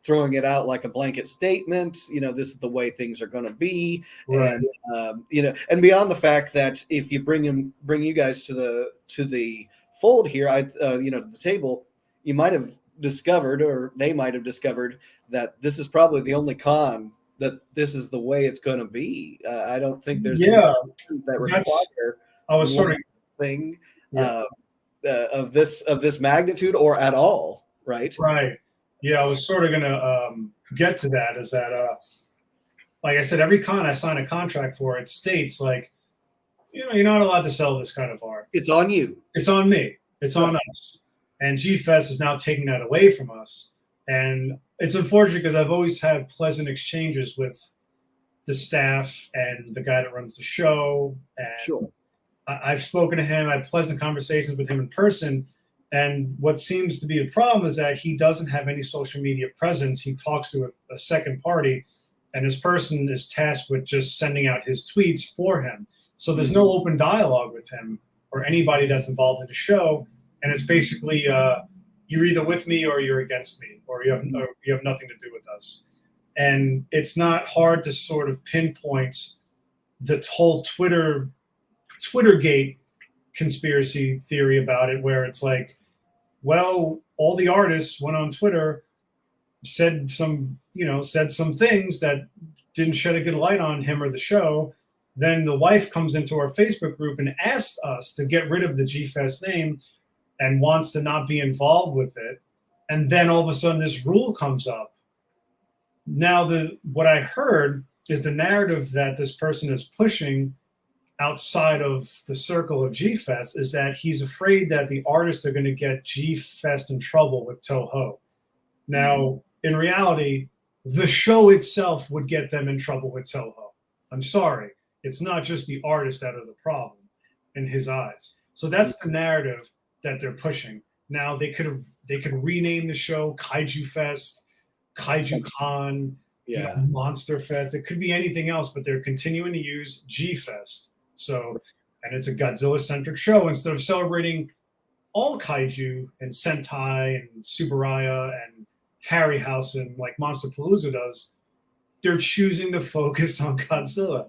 S1: throwing it out like a blanket statement. This is the way things are going to be,
S2: Right.
S1: and and beyond the fact that if you bring you guys to the fold here, to the table, you might have discovered, or they might have discovered, that this is probably the only con that this is the way it's going to be. I don't think there's any
S2: Yeah.
S1: cons that
S2: That's,
S1: require
S2: I was sort of,
S1: thing
S2: yeah.
S1: of this magnitude or at all, right?
S2: Right. Yeah. I was sort of going to get to that is that, like I said, every con I sign a contract for, it states like, you're not allowed to sell this kind of art.
S1: It's on you.
S2: It's on me. It's on us. And G Fest is now taking that away from us. And it's unfortunate because I've always had pleasant exchanges with the staff and the guy that runs the show. And
S1: Sure.
S2: I've spoken to him. I had pleasant conversations with him in person. And what seems to be the problem is that he doesn't have any social media presence. He talks to a second party, and this person is tasked with just sending out his tweets for him. So there's no open dialogue with him or anybody that's involved in the show. And it's basically you're either with me or you're against me, or you have nothing to do with us. And it's not hard to sort of pinpoint the whole Twittergate conspiracy theory about it, where it's like, well, all the artists went on Twitter, said some things that didn't shed a good light on him or the show. Then the wife comes into our Facebook group and asks us to get rid of the G Fest name and wants to not be involved with it. And then all of a sudden this rule comes up. Now what I heard is the narrative that this person is pushing outside of the circle of G Fest is that he's afraid that the artists are going to get G Fest in trouble with Toho. Now, in reality, the show itself would get them in trouble with Toho. I'm sorry. It's not just the artists that are the problem in his eyes. So that's the narrative that they're pushing. Now they could rename the show Kaiju Fest, Kaiju Con, Monster Fest. It could be anything else, but they're continuing to use G Fest. So, and it's a Godzilla-centric show. Instead of celebrating all kaiju and Sentai and Subaraya and Harryhausen like Monsterpalooza does, they're choosing to focus on Godzilla.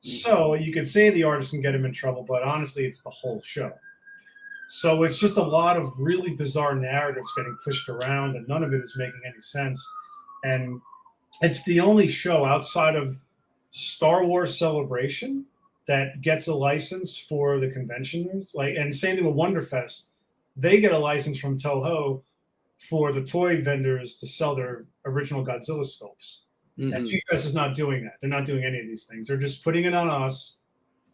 S2: So you could say the artist can get him in trouble, but honestly, it's the whole show. So it's just a lot of really bizarre narratives getting pushed around, and none of it is making any sense. And it's the only show outside of Star Wars Celebration that gets a license for the conventioners. And same thing with Wonderfest. They get a license from Toho for the toy vendors to sell their original Godzilla sculpts. And G-Fest is not doing that. They're not doing any of these things. They're just putting it on us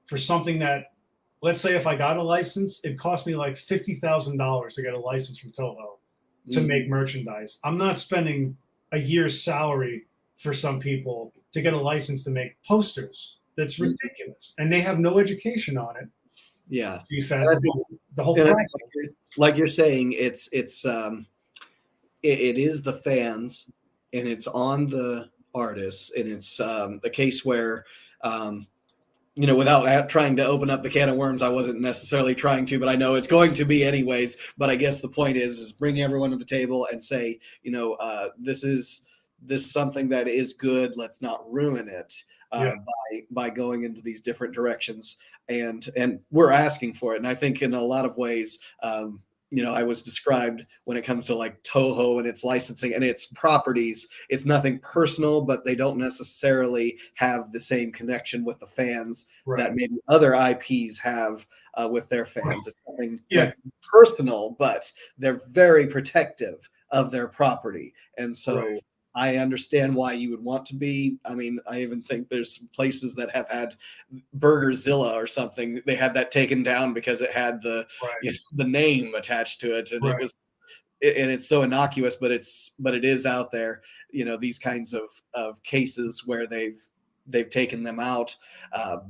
S2: for something that, let's say if I got a license, it cost me like $50,000 to get a license from Toho to make merchandise. I'm not spending a year's salary for some people to get a license to make posters. That's ridiculous. And they have no education on it.
S1: Yeah.
S2: G-Fest, the whole process.
S1: Like you're saying, it is the fans, and it's on the artists, and it's the case where without trying to open up the can of worms, I wasn't necessarily trying to, but I know it's going to be anyways. But I guess the point is bring everyone to the table and say, this is something that is good. Let's not ruin it by going into these different directions. And we're asking for it. And I think in a lot of ways, I was described when it comes to like Toho and its licensing and its properties, it's nothing personal, but they don't necessarily have the same connection with the fans that maybe other IPs have with their fans. It's something like personal, but they're very protective of their property. And so I understand why you would want to be. I mean, I even think there's places that have had Burgerzilla or something. They had that taken down because it had the name attached to it, and it was, and it's so innocuous, but it is out there. These kinds of cases where they've taken them out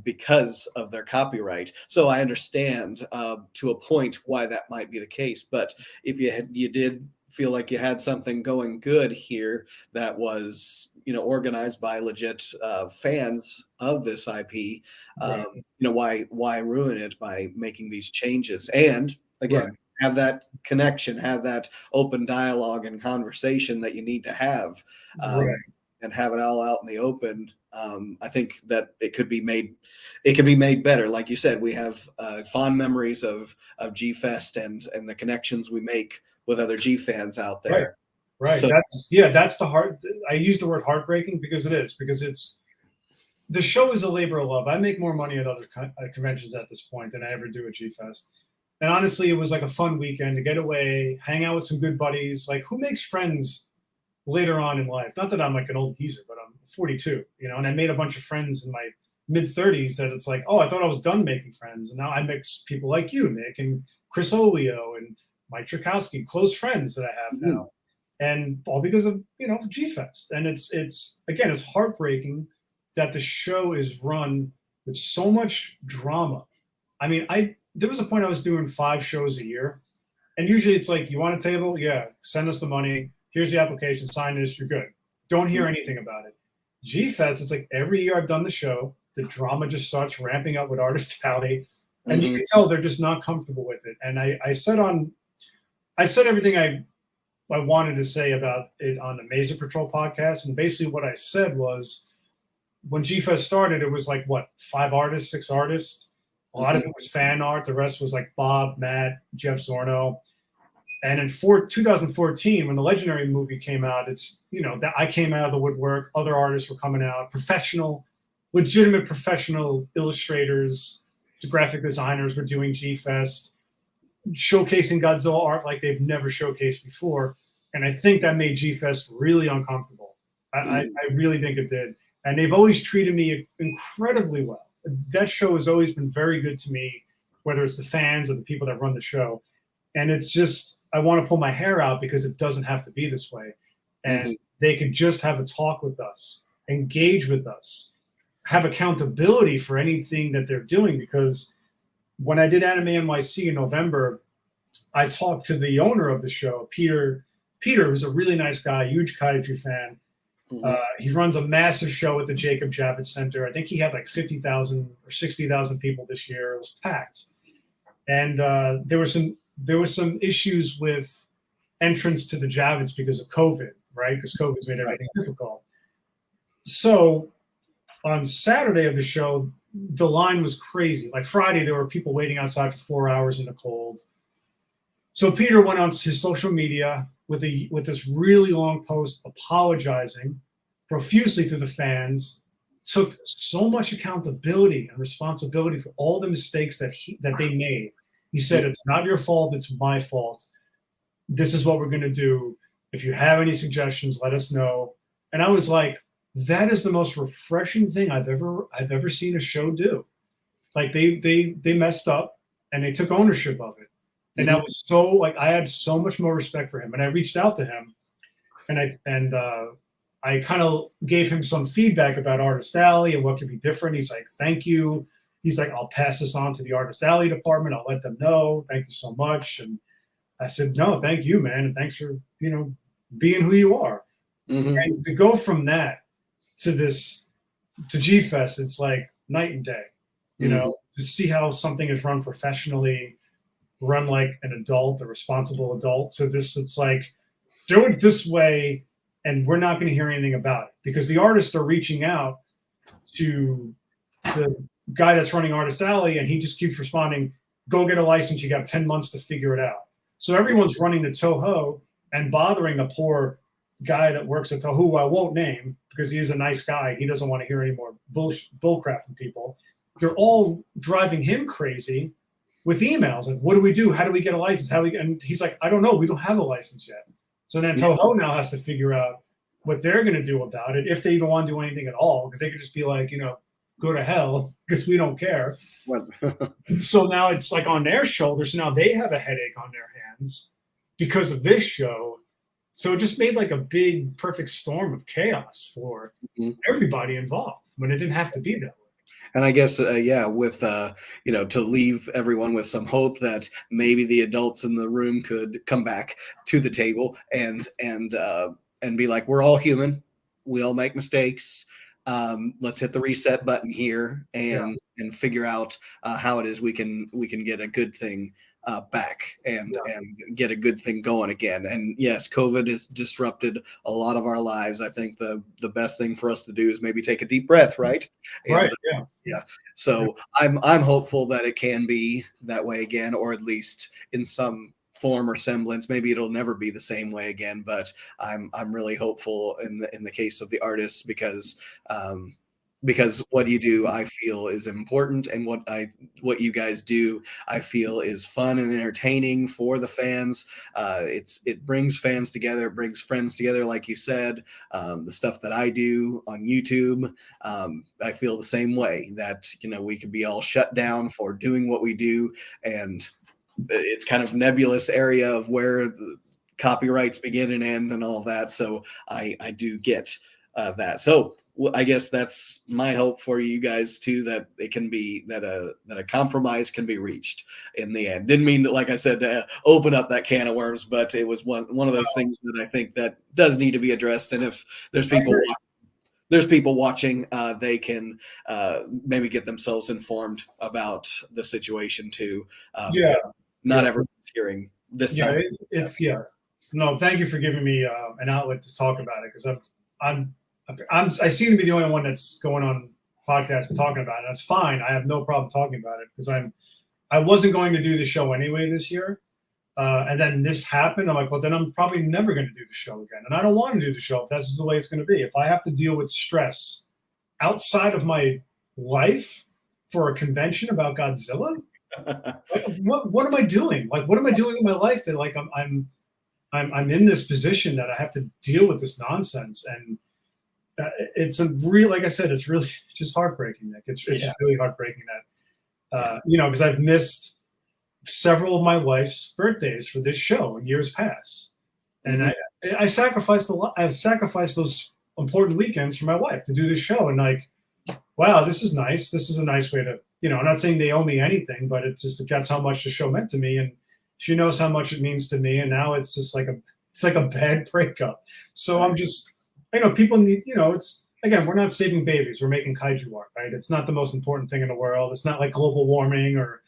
S1: because of their copyright. So I understand to a point why that might be the case. But if you did feel like you had something going good here that was, organized by legit fans of this IP.
S2: Right.
S1: Why ruin it by making these changes? And again,
S2: Right.
S1: have that connection, have that open dialogue and conversation that you need to have,
S2: Right.
S1: and have it all out in the open. I think that it could be made better. Like you said, we have fond memories of G Fest and the connections we make with other G fans out
S2: Right.
S1: there.
S2: Right.
S1: So,
S2: That's the heart. I use the word heartbreaking because the show is a labor of love. I make more money at other conventions at this point than I ever do at G Fest. And honestly, it was like a fun weekend to get away, hang out with some good buddies. Like, who makes friends later on in life? Not that I'm like an old geezer, but I'm 42, and I made a bunch of friends in my mid 30s that it's like, oh, I thought I was done making friends. And now I mix people like you, Nick, and Chris Olio and Mike Tchaikovsky, close friends that I have now. And all because of, G Fest. And it's again, it's heartbreaking that the show is run with so much drama. I mean, there was a point I was doing 5 shows a year. And usually it's like, you want a table? Yeah, send us the money. Here's the application, sign this, you're good. Don't hear anything about it. G Fest is like every year I've done the show, the drama just starts ramping up with Artist Alley. And you can tell they're just not comfortable with it. And I said everything I wanted to say about it on the Mazer Patrol podcast. And basically what I said was, when G Fest started, it was like, what, 5 artists, 6 artists? A lot of it was fan art. The rest was like Bob, Matt, Jeff Zorno. And in 2014, when the Legendary movie came out, it's, that I came out of the woodwork. Other artists were coming out, legitimate professional illustrators, graphic designers were doing G Fest, showcasing Godzilla art like they've never showcased before. And I think that made G Fest really uncomfortable. I really think it did. And they've always treated me incredibly well. That show has always been very good to me, whether it's the fans or the people that run the show. And it's just, I want to pull my hair out because it doesn't have to be this way. And they could just have a talk with us, engage with us, have accountability for anything that they're doing. Because when I did Anime NYC in November, I talked to the owner of the show, Peter, who's a really nice guy, huge Kaiju fan. He runs a massive show at the Jacob Javits Center. I think he had like 50,000 or 60,000 people this year. It was packed. And there were some issues with entrance to the Javits because of COVID, right? Because COVID's made everything difficult. So on Saturday of the show, the line was crazy. Like Friday, there were people waiting outside for 4 hours in the cold. So Peter went on his social media with this really long post apologizing profusely to the fans, took so much accountability and responsibility for all the mistakes that they made. He said, it's not your fault, it's my fault. This is what we're going to do. If you have any suggestions, let us know. And I was like, that is the most refreshing thing I've ever seen a show do. Like they messed up and they took ownership of it. And that was so, like, I had so much more respect for him. And I reached out to him and I kind of gave him some feedback about Artist Alley and what could be different. He's like, thank you. He's like, I'll pass this on to the Artist Alley department. I'll let them know. Thank you so much. And I said, no, thank you, man. And thanks for, being who you are. And to go from that to G Fest, it's like night and day, to see how something is run professionally, run like an adult, a responsible adult. So it's like, do it this way, and we're not going to hear anything about it because the artists are reaching out to the guy that's running Artist Alley, and he just keeps responding, go get a license. You got 10 months to figure it out. So everyone's running to Toho and bothering a poor guy that works at Toho, who I won't name because he is a nice guy. He doesn't want to hear any more bullcrap from people. They're all driving him crazy with emails. Like, what do we do? How do we get a license? And he's like, I don't know. We don't have a license yet. So then Toho now has to figure out what they're going to do about it, if they even want to do anything at all, because they could just be like, go to hell because we don't care. So now it's like on their shoulders. Now they have a headache on their hands because of this show. So it just made like a big perfect storm of chaos for everybody involved when it didn't have to be that way.
S1: And I guess, yeah, with, to leave everyone with some hope that maybe the adults in the room could come back to the table and be like, we're all human, we all make mistakes. Let's hit the reset button here
S2: Yeah,
S1: and figure out how it is we can get a good thing back
S2: yeah,
S1: and get a good thing going again. And yes, COVID has disrupted a lot of our lives. I think the best thing for us to do is maybe take a deep breath, right?
S2: right.
S1: And
S2: Yeah,
S1: yeah.
S2: yeah,
S1: So I'm hopeful that it can be that way again, or at least in some form or semblance. Maybe it'll never be the same way again, but I'm really hopeful in the case of the artists um, because what you do I feel is important, and what you guys do I feel is fun and entertaining for the fans. It brings fans together, it brings friends together, like you said. The stuff that I do on YouTube, I feel the same way, that we could be all shut down for doing what we do, and it's kind of nebulous area of where the copyrights begin and end and all of that. So I do get that. So I guess that's my hope for you guys too, that it can be that a compromise can be reached in the end. Didn't mean to, like I said, to open up that can of worms, but it was one of those things that I think that does need to be addressed. And if there's
S2: I
S1: people
S2: agree.
S1: watching, they can maybe get themselves informed about the situation too,
S2: Yeah,
S1: because not
S2: yeah,
S1: everyone's hearing this
S2: yeah.
S1: side.
S2: It's yeah. No, thank you for giving me an outlet to talk about it, because I'm I seem to be the only one that's going on podcast and talking about it. That's fine. I have no problem talking about it, because I wasn't going to do the show anyway this year. And then this happened. I'm like, well, then I'm probably never going to do the show again. And I don't want to do the show if that's the way it's going to be. If I have to deal with stress outside of my life for a convention about Godzilla, like, what am I doing? Like, what am I doing in my life that, like, I'm in this position that I have to deal with this nonsense? And it's a real, like I said, it's just heartbreaking, Nick. It's
S1: Yeah,
S2: just really heartbreaking that,
S1: yeah.
S2: because I've missed several of my wife's birthdays for this show in years past, and
S1: Mhm.
S2: I sacrificed a lot. I've sacrificed those important weekends for my wife to do this show, and, like, wow, this is nice. This is a nice way to, I'm not saying they owe me anything, but it's just that's how much the show meant to me, and she knows how much it means to me, and now it's just like a bad breakup. So I'm
S1: Right.
S2: just, people need, it's, again, we're not saving babies. We're making kaiju art, right? It's not the most important thing in the world. It's not like global warming or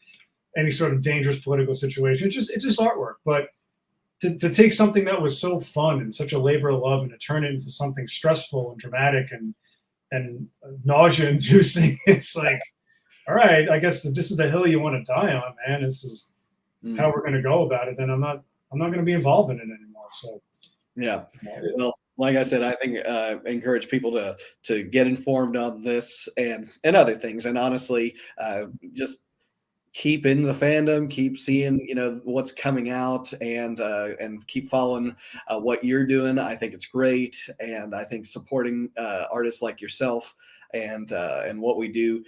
S2: any sort of dangerous political situation. It's just artwork. But to take something that was so fun and such a labor of love and to turn it into something stressful and dramatic and nausea inducing, it's like, all right, I guess that this is the hill you want to die on, man. This is how
S1: Mm.
S2: we're going to go about it. Then I'm not going to be involved in it anymore. So
S1: Yeah.
S2: uh,
S1: Well, like I said, I think encourage people to get informed on this and other things, and honestly, just keep in the fandom, keep seeing what's coming out, and keep following what you're doing. I think it's great, and I think supporting artists like yourself and what we do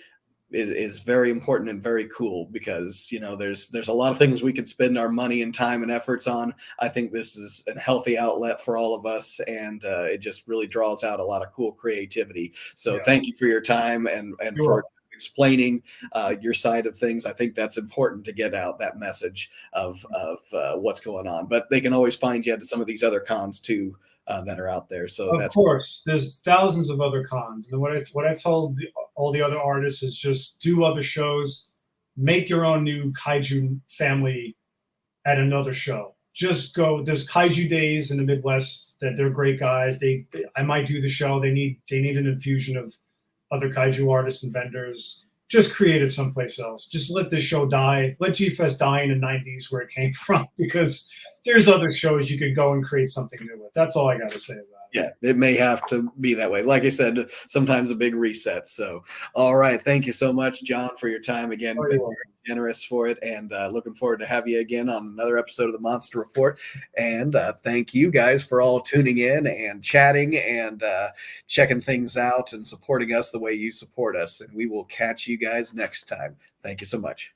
S1: is very important and very cool, because there's a lot of things we could spend our money and time and efforts on. I think this is a healthy outlet for all of us, and it just really draws out a lot of cool creativity. So
S2: yeah,
S1: thank you for your time and
S2: you're
S1: for
S2: welcome.
S1: explaining your side of things. I think that's important to get out that message of what's going on. But they can always find you at some of these other cons too that are out there. So
S2: Of
S1: that's
S2: course, there's thousands of other cons, and what I told all the other artists is just do other shows, make your own new kaiju family at another show. Just go. There's kaiju days in the Midwest that they're great guys. I might do the show. They need an infusion of other kaiju artists and vendors. Just create it someplace else. Just let this show die. Let G Fest die in the '90s where it came from, because there's other shows you could go and create something new with. That's all I got to say about it.
S1: yeah, it may have to be that way. Like I said, sometimes a big reset. So, all right. Thank you so much, John, for your time again.
S2: Oh,
S1: Been
S2: you're
S1: very
S2: welcome.
S1: generous for it, and looking forward to have you again on another episode of the Monster Report. And thank you guys for all tuning in and chatting and checking things out and supporting us the way you support us. And we will catch you guys next time. Thank you so much.